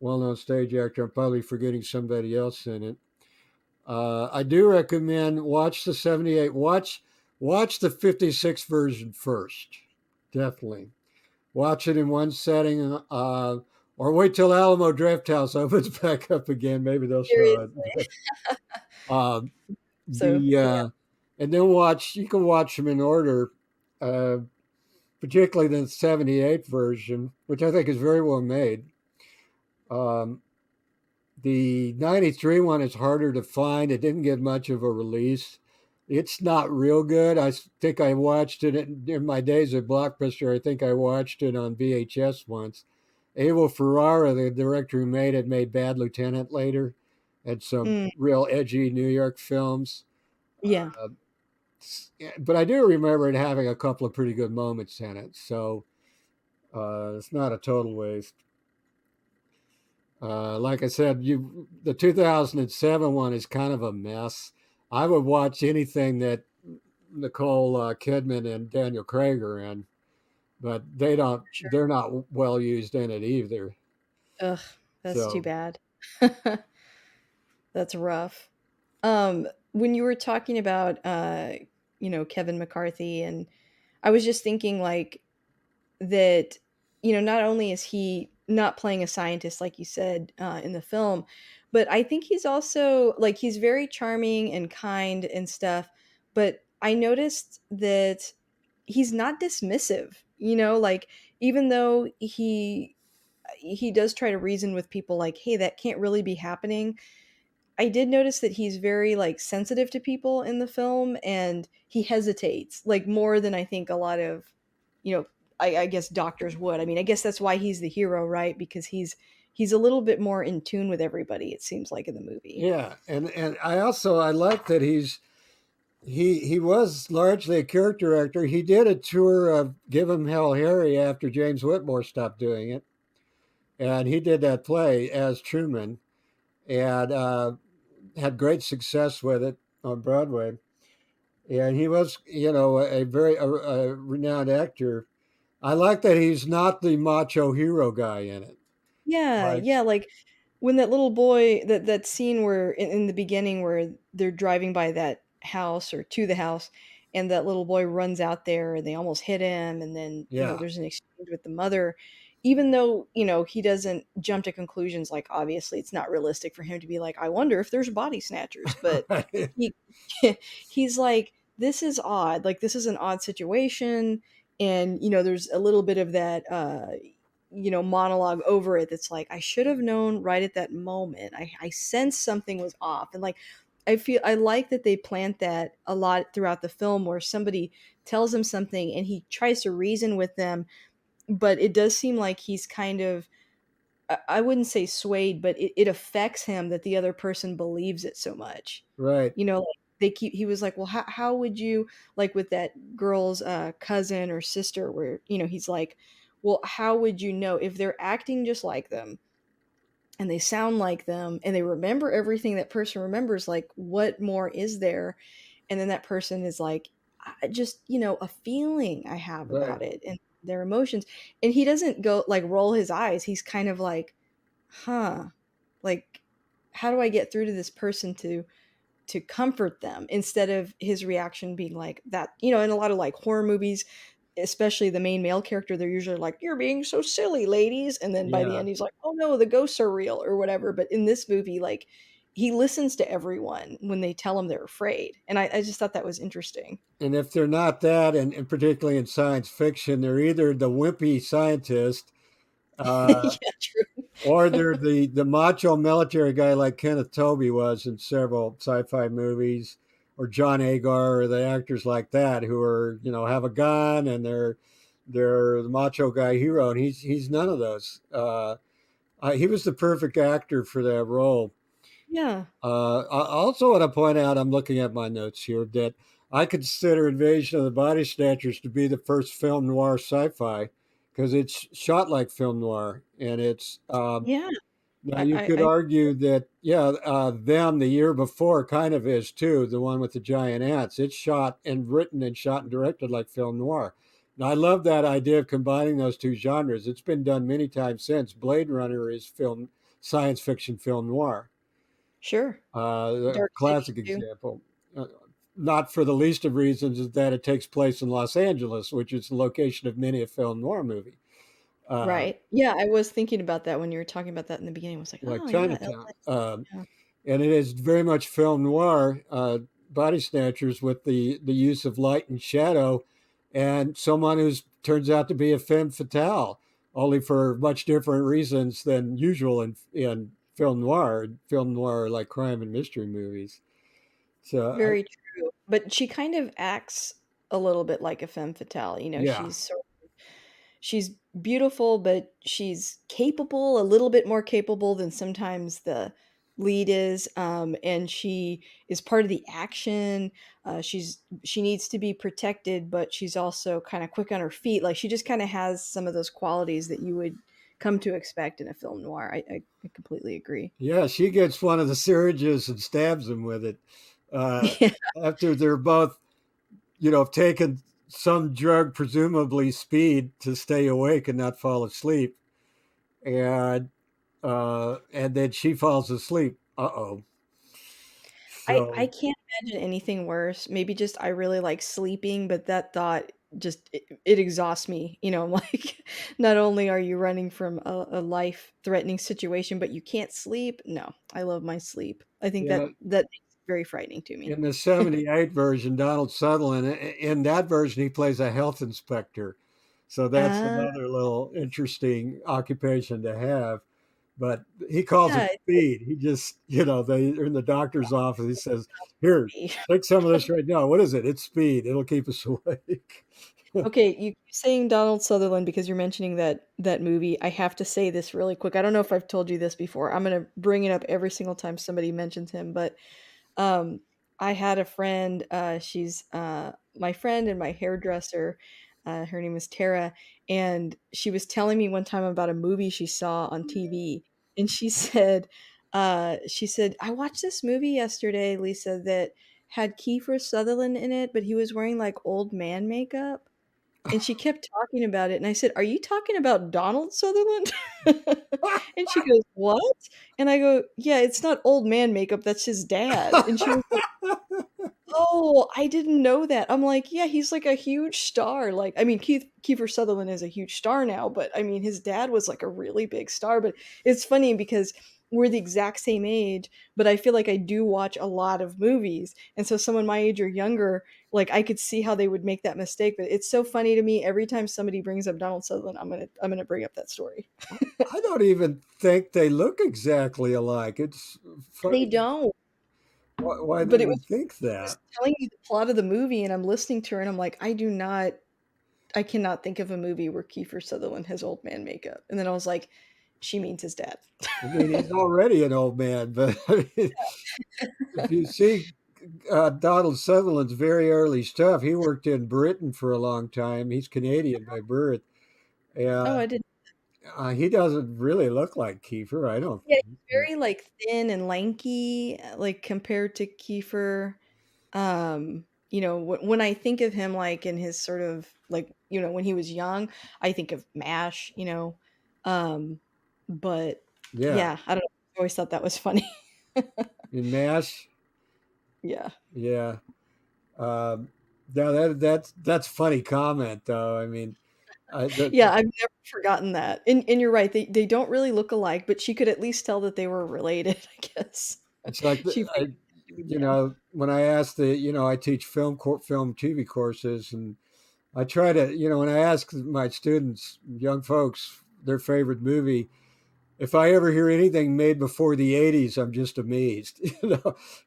well-known stage actor. I'm probably forgetting somebody else in it. I do recommend watch the 78. Watch the 56 version first. Definitely watch it in one setting, or wait till Alamo Drafthouse opens back up again. Maybe they'll show it. seriously. But, um, So, the yeah. and then you can watch them in order, uh, particularly the 78 version, which I think is very well made. Um, The 93 one is harder to find. It didn't get much of a release. It's not real good. I think I watched it in my days at Blockbuster. I think I watched it on VHS once. Abel Ferrara, the director who made it, made Bad Lieutenant later and some Mm, real edgy New York films. yeah. Uh, but I do remember it having a couple of pretty good moments in it. So it's not a total waste. Like I said, the 2007 one is kind of a mess. I would watch anything that Nicole Kidman and Daniel Craig are in, but they don't. Sure. They're not well used in it either. Ugh, that's too So bad. That's rough. When you were talking about, Kevin McCarthy, and I was just thinking, like, that, not only is he not playing a scientist, like you said, in the film, but I think he's also, like, he's very charming and kind and stuff, but I noticed that he's not dismissive, like, even though he does try to reason with people like, "Hey, that can't really be happening." I did notice that he's very, like, sensitive to people in the film, and he hesitates, like, more than I think a lot of, you know, I guess doctors would. I mean, I guess that's why he's the hero, right? Because he's a little bit more in tune with everybody, it seems like in the movie. yeah, and I like that he was largely a character actor. He did a tour of Give 'Em Hell Harry after James Whitmore stopped doing it, and he did that play as Truman, and had great success with it on Broadway. And he was, a very a renowned actor. I like that he's not the macho hero guy in it. Yeah, Like, yeah, like, when that little boy that scene where in the beginning where they're driving by that house or to the house, and that little boy runs out there and they almost hit him, and then, yeah, there's an exchange with the mother. Even though, he doesn't jump to conclusions, like, obviously, it's not realistic for him to be like, "I wonder if there's body snatchers," but right, he he's like, "This is odd, like, this is an odd situation," and, there's a little bit of that, monologue over it that's like, I should have known right at that moment. I sensed something was off. And like, I like that they plant that a lot throughout the film where somebody tells him something and he tries to reason with them, but it does seem like he's kind of, I wouldn't say swayed, but it affects him that the other person believes it so much. right, Like he was like, well, how would you, like with that girl's cousin or sister, where, he's like, well, how would you know if they're acting just like them and they sound like them and they remember everything that person remembers? Like, what more is there? And then that person is like, just, a feeling I have right, about it and their emotions. And he doesn't go like roll his eyes. He's kind of like, huh, like, how do I get through to this person to comfort them, instead of his reaction being like that. In a lot of like horror movies, especially the main male character, they're usually like, you're being so silly, ladies, and then by the yeah. end he's like, oh no, the ghosts are real or whatever. But in this movie, like, he listens to everyone when they tell him they're afraid, and I just thought that was interesting. And if they're not that, and particularly in science fiction, they're either the wimpy scientist, uh, Yeah, true. or they're the macho military guy like Kenneth Tobey was in several sci-fi movies, or John Agar, or the actors like that who are, have a gun and they're the macho guy hero, and he's none of those. He was the perfect actor for that role. Yeah. I also want to point out, I'm looking at my notes here, that I consider Invasion of the Body Snatchers to be the first film noir sci-fi because it's shot like film noir, and it's Yeah. now I you I, could I argue that, yeah, them the year before kind of is too, the one with the giant ants. It's shot and written and shot and directed like film noir. Now I love that idea of combining those two genres. It's been done many times since. Blade Runner is film science fiction film noir, Sure. a Dark City classic too. example. Not for the least of reasons is that it takes place in Los Angeles, which is the location of many a film noir movie, uh, Right. Yeah, I was thinking about that when you were talking about that in the beginning. I was like, like oh yeah, Chinatown. LA. And it is very much film noir, Body Snatchers, with the use of light and shadow, and someone who's turns out to be a femme fatale, only for much different reasons than usual in film noir like crime and mystery movies. So Very true, but she kind of acts a little bit like a femme fatale, yeah, she's beautiful, but she's capable, a little bit more capable than sometimes the lead is, and she is part of the action. She needs to be protected, but she's also kinda quick on her feet, like, she just kinda has some of those qualities that you would come to expect in a film noir. I completely agree. yeah, she gets one of the syringes and stabs him with it, uh, Yeah. after they're both, taken some drug, presumably speed, to stay awake and not fall asleep. And then she falls asleep. Uh-oh. I So can't imagine anything worse. Maybe just I really like sleeping, but that thought just it exhausts me. I'm like, not only are you running from a life-threatening situation, but you can't sleep. No, I love my sleep. I think yeah, that makes it very frightening to me. in the 78 version, Donald Sutherland, in that version, he plays a health inspector. So that's Ah, another little interesting occupation to have. But he calls it yeah, speed. He just, they're in the doctor's office. He says, here, it's take some of this right now. What is it? It's speed. It'll keep us awake. okay, you keep saying Donald Sutherland because you're mentioning that movie. I have to say this really quick. I don't know if I've told you this before. I'm gonna bring it up every single time somebody mentions him, but, um I had a friend, she's, my friend and my hairdresser, her name is Tara, and she was telling me one time about a movie she saw on TV, and she said, "I watched this movie yesterday, Lisa, that had Kiefer Sutherland in it, but he was wearing, like, old man makeup." And she kept talking about it, and I said, "Are you talking about Donald Sutherland?" And she goes, "What?" And I go, "Yeah, it's not old man makeup, that's his dad." And she was like, "Oh, I didn't know that." I'm like, "Yeah, he's like a huge star." Like, I mean, Kiefer Sutherland is a huge star now, but I mean, his dad was like a really big star. But it's funny because we're the exact same age, but I feel like I do watch a lot of movies. And so someone my age or younger, like I could see how they would make that mistake. But it's so funny to me every time somebody brings up Donald Sutherland, I'm gonna bring up that story. I don't even think they look exactly alike. It's They funny don't. why they But it was would think just that. telling you the plot of the movie, and I'm listening to her, and I'm like, I cannot think of a movie where Kiefer Sutherland has old man makeup. And then I was like, she means his dad. I mean, he's already an old man, but I mean, if you see Donald Sutherland's very early stuff, he worked in Britain for a long time. He's Canadian by birth, Oh, and I didn't. he doesn't really look like Kiefer, I don't Yeah, think. he's very like thin and lanky, like compared to Kiefer. When I think of him like in his sort of like, when he was young, I think of MASH, Um, but Yeah, yeah, I don't know. I always thought that was funny. in Mash, Yeah. yeah. Um, no, that's funny comment though. I mean, Yeah, I've never forgotten that. And you're right, they don't really look alike, but she could at least tell that they were related, I guess. it's like She figured yeah. when I ask I teach film TV courses, and I try to when I ask my students, young folks, their favorite movie, if I ever hear anything made before the '80s, I'm just amazed,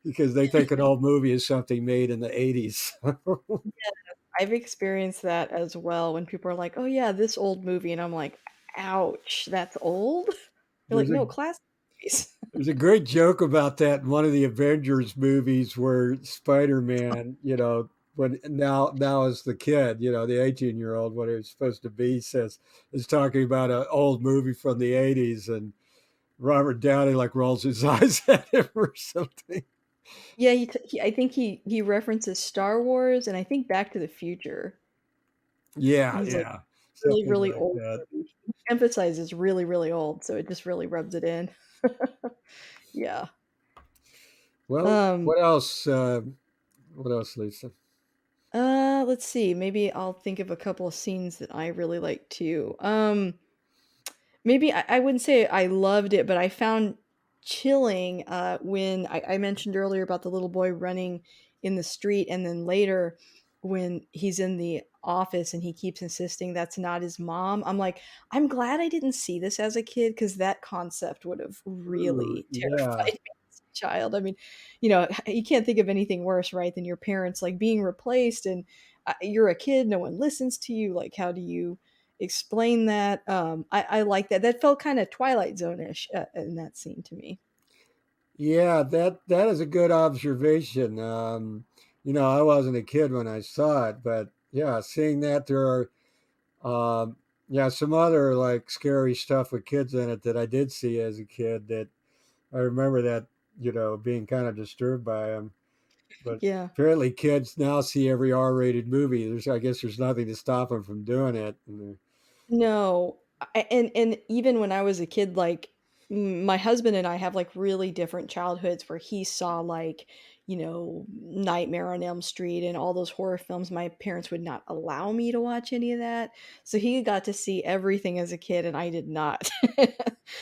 because they think an old movie is something made in the '80s. Yeah, I've experienced that as well when people are like, "Oh, yeah, this old movie," and I'm like, "Ouch, that's old?" They're like, There's a "No, classic movies." There's a great joke about that in one of the Avengers movies where Spider-Man, when now as the kid, the 18-year-old, what he was supposed to be, is talking about an old movie from the '80s, and Robert Downey like rolls his eyes at him or something. Yeah, I think he references Star Wars and I think Back to the Future. Yeah, He's like, yeah, really, something really like old that. movie. He emphasizes really, really old, so it just really rubs it in. Yeah. Well, Um, what else? What else, Lisa? let's see, maybe I'll think of a couple of scenes that I really like too. Maybe I wouldn't say I loved it, but I found chilling, when I mentioned earlier about the little boy running in the street, and then later when he's in the office and he keeps insisting that's not his mom. I'm like, I'm glad I didn't see this as a kid because that concept would have Ooh, really yeah. terrified me as a child. I mean, you can't think of anything worse, right, than your parents like being replaced, and you're a kid, no one listens to you. Like, how do you explain that? I like that. That felt kind of Twilight Zone-ish in that scene to me. Yeah, that is a good observation. I wasn't a kid when I saw it, but yeah, seeing that there are, yeah, some other like scary stuff with kids in it that I did see as a kid that I remember that, being kind of disturbed by them. But Yeah. apparently, kids now see every R-rated movie. I guess there's nothing to stop them from doing it. No, and even when I was a kid, like my husband and I have like really different childhoods where he saw like, Nightmare on Elm Street and all those horror films. My parents would not allow me to watch any of that. So he got to see everything as a kid and I did not.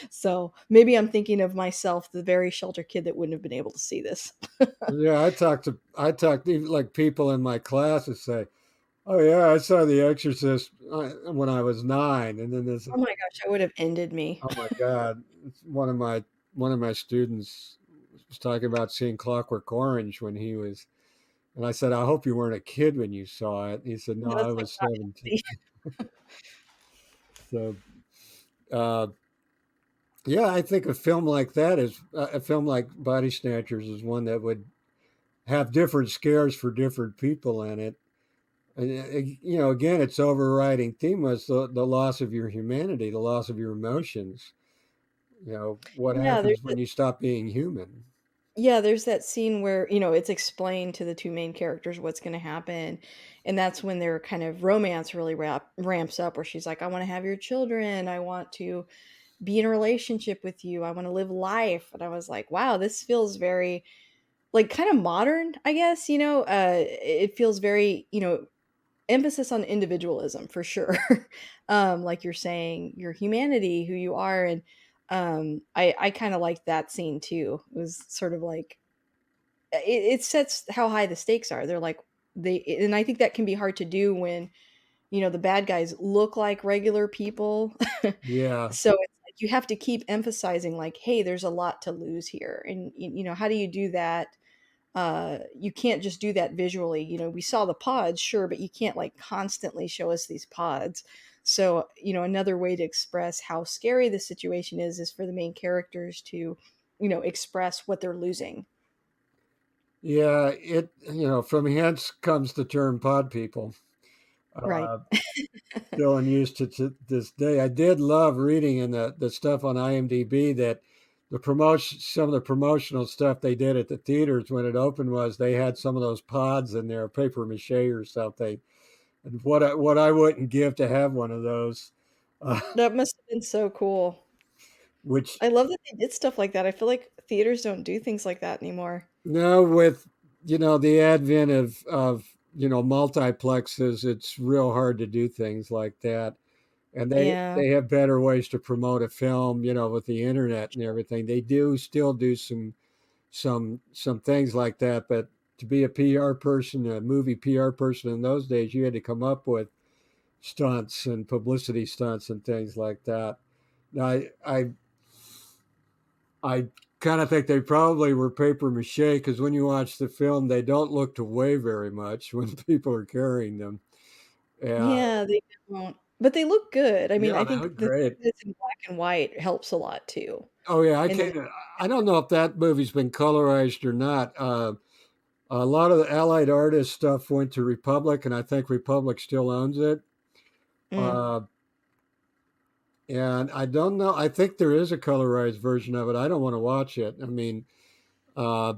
So maybe I'm thinking of myself, the very sheltered kid that wouldn't have been able to see this. Yeah, I talked to even like people in my class that say, "Oh yeah, I saw The Exorcist when I was 9," and then this, Oh my gosh, that would have ended me. oh my God, one of my students was talking about seeing Clockwork Orange when he was, and I said, "I hope you weren't a kid when you saw it." He said, "No, I That's like was not 17." healthy. So, uh, yeah, I think a film like that is a film like Body Snatchers is one that would have different scares for different people in it. And, again, its overriding theme was the loss of your humanity, the loss of your emotions. What Yeah, happens when you stop being human? there's that scene where, it's explained to the two main characters what's going to happen. And that's when their kind of romance really ramps up, where she's like, I want to have your children. I want to be in a relationship with you. I want to live life. And I was like, wow, this feels very, like, kind of modern, I guess, it feels very, emphasis on individualism for sure. Like you're saying, your humanity, who you are. And I kind of liked that scene too. It was sort of like, it sets how high the stakes are. They're like, and I think that can be hard to do when, the bad guys look like regular people. Yeah. So it's like you have to keep emphasizing, like, hey, there's a lot to lose here. And how do you do that? You can't just do that visually. We saw the pods, sure, but you can't like constantly show us these pods. So, another way to express how scary the situation is for the main characters to, express what they're losing. Yeah, from hence comes the term pod people. Right. Uh, Still in use to this day. I did love reading in the stuff on IMDb that some of the promotional stuff they did at the theaters when it opened was they had some of those pods in there, paper mache or something. And what I wouldn't give to have one of those, uh, That must have been so cool. which I love that they did stuff like that. I feel like theaters don't do things like that anymore. now with the advent of multiplexes, it's real hard to do things like that. And Yeah. they have better ways to promote a film, with the internet and everything. They do still do some things like that, but to be a PR person, a movie PR person in those days, you had to come up with stunts and publicity stunts and things like that. Now, I kind of think they probably were paper mache because when you watch the film, they don't look to weigh very much when people are carrying them. Yeah, Yeah, they don't. But they look good. I mean, yeah, I they think look the fact great. that it's in black and white helps a lot too. Oh yeah, I And then can't. I don't know if that movie's been colorized or not. A lot of the Allied artist stuff went to Republic, and I think Republic still owns it. mm, Uh, and I don't know. I think there is a colorized version of it. I don't want to watch it. I mean, uh,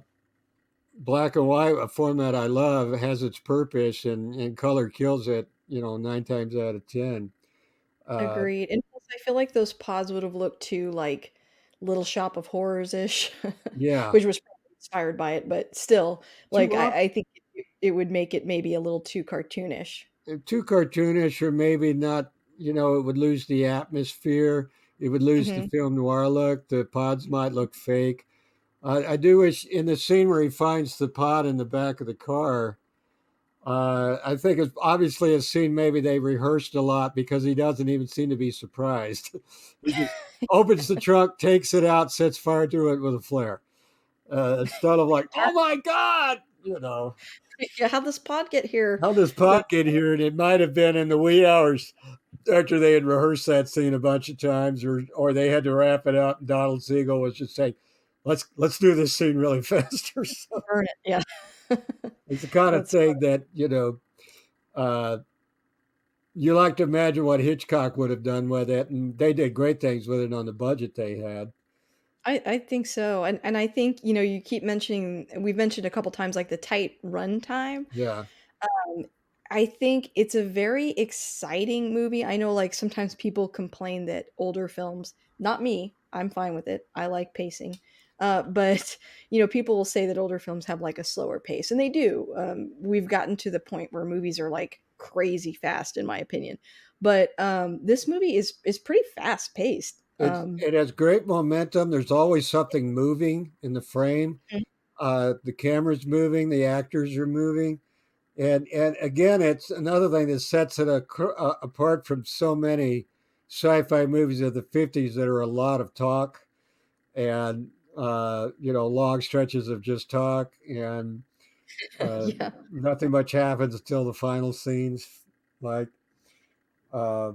black and white, a format I love, has its purpose, and color kills it. 9 times out of 10. Uh, agreed. And plus, I feel like those pods would have looked too like Little Shop of Horrors-ish, yeah, which was probably inspired by it, but still, too like often. I think it would make it maybe a little too cartoonish. Too cartoonish, or maybe not. It would lose the atmosphere. It would lose the Mhm. film noir look. The pods might look fake. I do wish in the scene where he finds the pod in the back of the car. I think it's obviously a scene maybe they rehearsed a lot because he doesn't even seem to be surprised. He just opens the trunk, takes it out, sets fire to it with a flare. Instead of like, oh my God, Yeah, how'd this pod get here? how does But pod get here? And it might have been in the wee hours after they had rehearsed that scene a bunch of times, or they had to wrap it up. And Donald Siegel was just saying, "Let's do this scene really fast," or something. burn it, yeah. It's the kind of That's thing that uh, you like to imagine what Hitchcock would have done with it, and they did great things with it on the budget they had. I think so, and I think, you keep mentioning, we've mentioned a couple times, like, the tight run time. Yeah, Um, I think it's a very exciting movie. I know, like, sometimes people complain that older films, not me, I'm fine with it. I like pacing. But, people will say that older films have like a slower pace, and they do. We've gotten to the point where movies are like crazy fast, in my opinion. But this movie is pretty fast paced. it has great momentum. There's always something moving in the frame. Mhm. The camera's moving, the actors are moving. And again, it's another thing that sets it apart from so many sci-fi movies of the 50s that are a lot of talk and long stretches of just talk and uh, Yeah. nothing much happens until the final scenes. Like uh,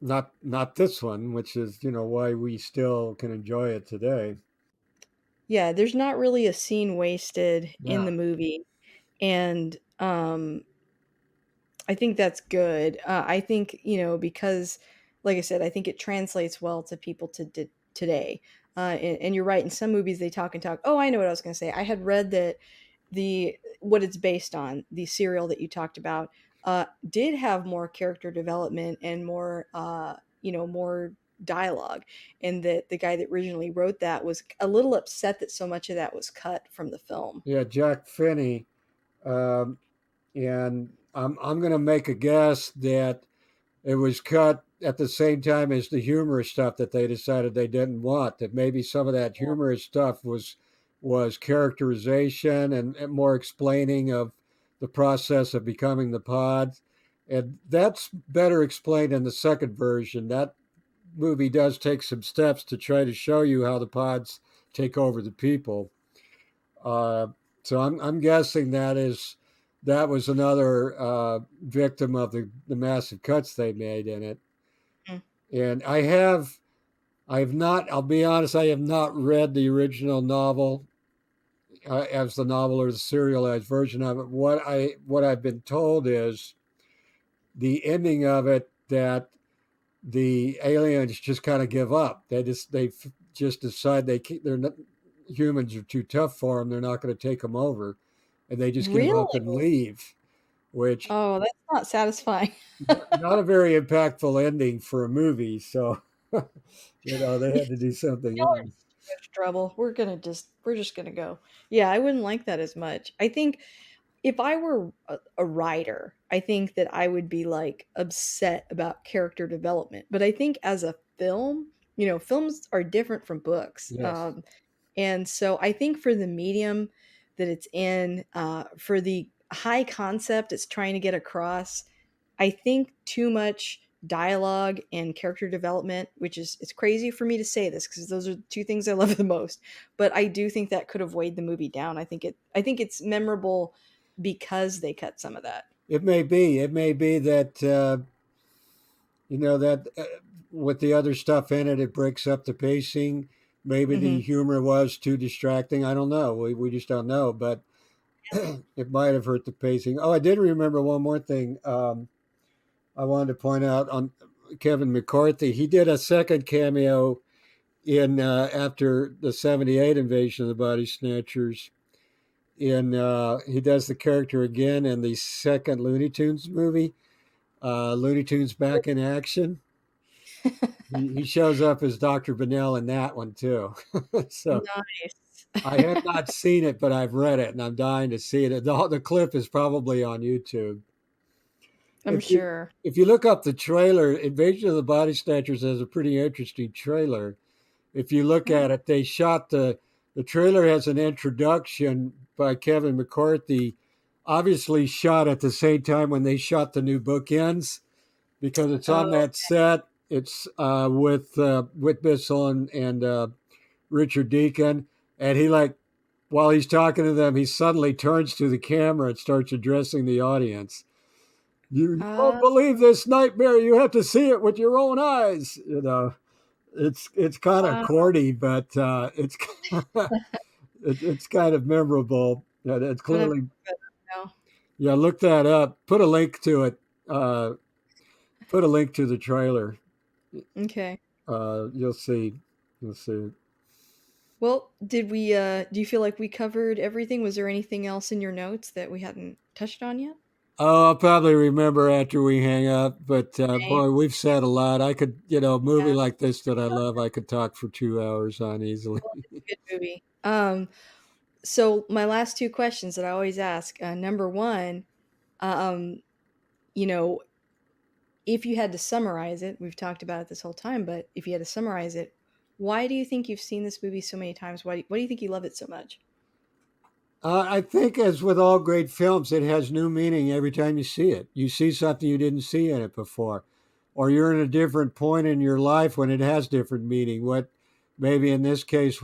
not this one, which is why we still can enjoy it today. Yeah, there's not really a scene wasted in the Yeah. movie, and, I think that's good. I think, because, like I said, I think it translates well to people today. And you're right. In some movies, they talk and talk. Oh, I know what I was going to say. I had read that what it's based on, the serial that you talked about, did have more character development and more, more dialogue, and that the guy that originally wrote that was a little upset that so much of that was cut from the film. Yeah, Jack Finney. Um, and I'm going to make a guess that it was cut at the same time as the humorous stuff that they decided they didn't want. That maybe some of that humorous stuff was characterization and more explaining of the process of becoming the pod, and that's better explained in the second version. That movie does take some steps to try to show you how the pods take over the people. Uh, so I'm guessing that was another victim of the massive cuts they made in it. Mm. And I have not. I'll be honest. I have not read the original novel as the novel or the serialized version of it. What I've been told is the ending of it that the aliens just kind of give up. Just decide they're not, humans are too tough for them. They're not going to take them over, and they just give Really? up and leave. Which Oh, that's not satisfying. not a very impactful ending for a movie. So they had to do something Y'all are else. just too much trouble. We're just gonna go. Yeah, I wouldn't like that as much. I think if I were a writer, I think that I would be like upset about character development. But I think as a film, films are different from books. Yes. And so I think for the medium that it's in, for the high concept it's trying to get across, I think too much dialogue and character development, which is it's crazy for me to say this because those are the two things I love the most, but I do think that could have weighed the movie down. I think it's memorable because they cut some of that. It may be. It may be that that with the other stuff in it, it breaks up the pacing. Maybe the Hmm. humor was too distracting. I don't know. We just don't know. But it might have hurt the pacing. Oh, I did remember one more thing. I wanted to point out on Kevin McCarthy. He did a second cameo in after the '78 invasion of the Body Snatchers. He does the character again in the second Looney Tunes movie, Looney Tunes Back in Action. He shows up as Dr. Bennell in that one too. So Nice. I have not seen it, but I've read it, and I'm dying to see it. The clip is probably on YouTube. I'm If you sure. if you look up the trailer, Invasion of the Body Snatchers has a pretty interesting trailer. If you look Oh. at it, they shot the trailer has an introduction by Kevin McCarthy, obviously shot at the same time when they shot the new bookends because it's on Oh. that set. It's with Bissell and Richard Deacon, and he like while he's talking to them, he suddenly turns to the camera and starts addressing the audience. You won't Uh, believe this nightmare. You have to see it with your own eyes. It's kind of wow. corny, but it's kind of memorable. It's I'm gonna have to clearly look that up now. yeah. Look that up. Put a link to it. Uh, put a link to the trailer. Okay. You'll see. You'll see. Well, do you feel like we covered everything? Was there anything else in your notes that we hadn't touched on yet? Oh, I'll probably remember after we hang up. But Same. boy, we've said a lot. I could, a movie Yeah. like this that I love, I could talk for 2 hours on easily. Well, it's a good movie. So my last two questions that I always ask, number one, um, you know, if you had to summarize it, we've talked about it this whole time, but if you had to summarize it, why do you think you've seen this movie so many times? Why do you think you love it so much? I think, as with all great films, it has new meaning every time you see it. You see something you didn't see in it before, or you're in a different point in your life when it has different meaning. Maybe in this case,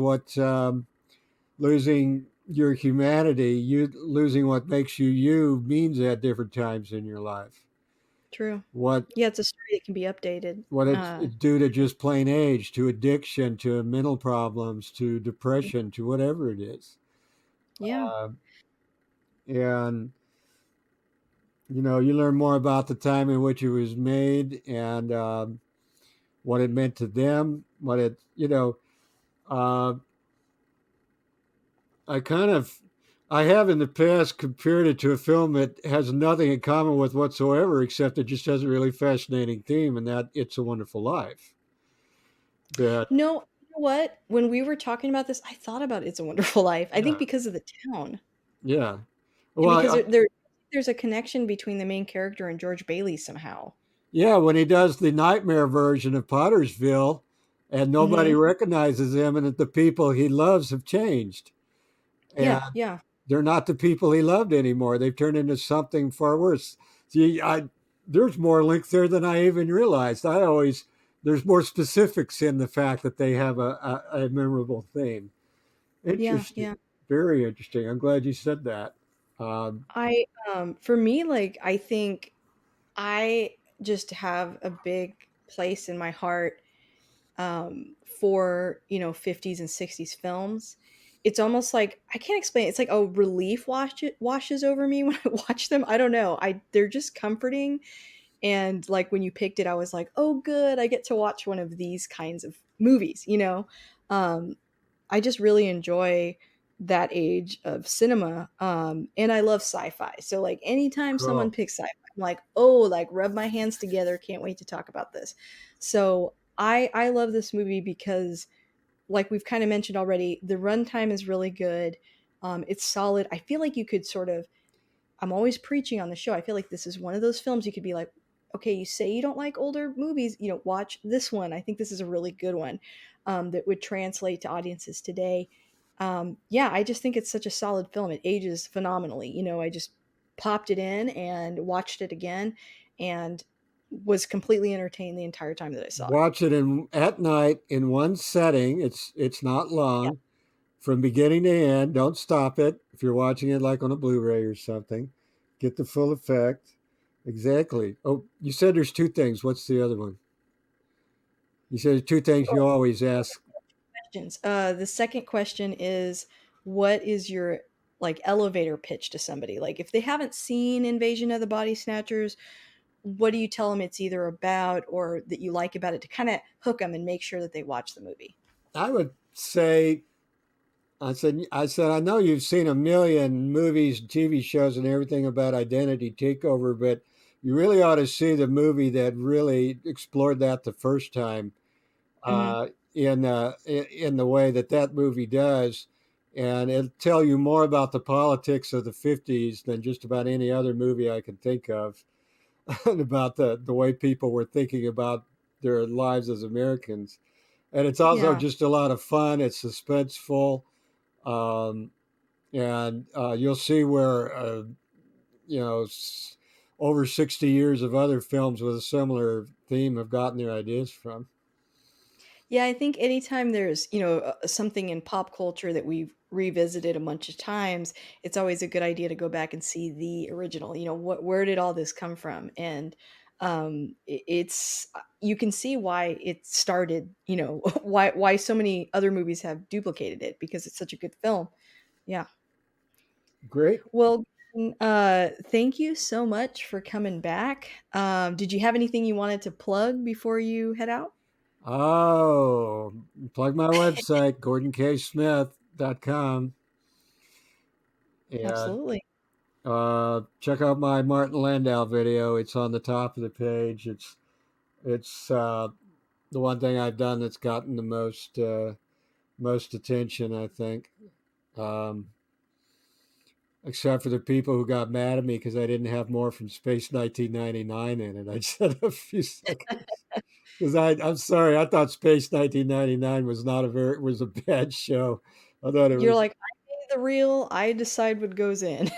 losing your humanity, you losing what makes you you, means at different times in your life. True. what Yeah, it's a story that can be updated. it's due to just plain age, to addiction, to mental problems, to depression, to whatever it is. Yeah. Uh, and you learn more about the time in which it was made and what it meant to them. Uh, I kind of, I have in the past compared it to a film that has nothing in common with whatsoever, except it just has a really fascinating theme, and that It's a Wonderful Life. That, No, you know what? When we were talking about this, I thought about It's a Wonderful Life. I think yeah, because of the town. yeah. And Well, because there's a connection between the main character and George Bailey somehow. yeah, when he does the nightmare version of Pottersville, and nobody Mhm. recognizes him, and that the people he loves have changed, and Yeah, yeah. they're not the people he loved anymore. They've turned into something far worse. See, there's more link there than I even realized. There's more specifics in the fact that they have a memorable theme. Yeah, Interesting, yeah. very interesting. I'm glad you said that. Um, I for me, like, I think I just have a big place in my heart for, 50s and 60s films. It's almost like I can't explain it. It's like a relief washes over me when I watch them. I don't know. I They're just comforting. And like when you picked it, I was like, oh, good. I get to watch one of these kinds of movies. Um, I just really enjoy that age of cinema. And I love sci-fi. So like anytime someone cool. picks sci-fi, I'm like, oh, like rub my hands together. Can't wait to talk about this. So I love this movie because like we've kind of mentioned already, the runtime is really good. It's solid. I feel like you could sort of I'm always preaching on the show. I feel like this is one of those films you could be like, okay, you say you don't like older movies, watch this one. I think this is a really good one that would translate to audiences today. Yeah, I just think it's such a solid film. It ages phenomenally. I just popped it in and watched it again and was completely entertained the entire time that I saw it. Watch it at night in one setting. It's not Yeah. long from beginning to end. Don't stop it if you're watching it like on a Blu-ray or something. Get the full effect. Exactly. Oh, you said there's two things. What's the other one? You said there's two things you always ask. Questions. The second question is, what is your like elevator pitch to somebody? Like, if they haven't seen Invasion of the Body Snatchers, what do you tell them it's either about or that you like about it to kind of hook them and make sure that they watch the movie? I would say I said, I know you've seen a million movies, TV shows, and everything about identity takeover, but you really ought to see the movie that really explored that the first time, Hmm. in the way that movie does, and it'll tell you more about the politics of the '50s than just about any other movie I can think of, and about the way people were thinking about their lives as Americans. And it's also Yeah. just a lot of fun. It's suspenseful. Um, and you'll see where you know over 60 years of other films with a similar theme have gotten their ideas from. Yeah, I think anytime there's, something in pop culture that we've revisited a bunch of times, it's always a good idea to go back and see the original. Where did all this come from? And it's you can see why it started, why so many other movies have duplicated it because it's such a good film. Yeah. Great. Well, thank you so much for coming back. Did you have anything you wanted to plug before you head out? Oh, plug my website, gordonksmith.com, and Absolutely. check out my Martin Landau video. It's on the top of the page. It's the one thing I've done that's gotten the most attention, I think. Um, except for the people who got mad at me because I didn't have more from Space 1999 in it. I just had a few seconds because I'm sorry, I thought Space 1999 was a bad show. I thought it You're was like, "I made the reel, I decide what goes in."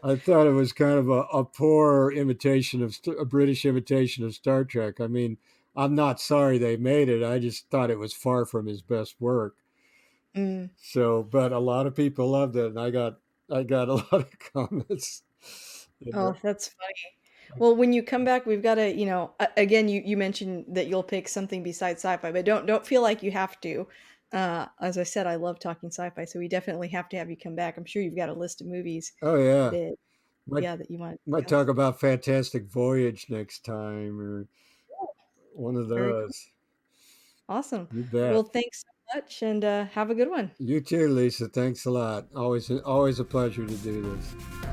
I thought it was kind of a poor imitation of a British imitation of Star Trek. I mean, I'm not sorry they made it. I just thought it was far from his best work. Mm. So, but a lot of people loved it, and I got a lot of comments. You Oh, know, that's funny. Well, when you come back, we've got to, again, you mentioned that you'll pick something besides sci-fi, but don't feel like you have to. As I said, I love talking sci-fi, so we definitely have to have you come back. I'm sure you've got a list of movies Oh yeah, that, might yeah, that you want to might talk discuss. about Fantastic Voyage next time or Cool. one of Very cool. those. Awesome. You bet. Well, thanks so much, and have a good one. You too, Lisa. Thanks a lot. Always a pleasure to do this.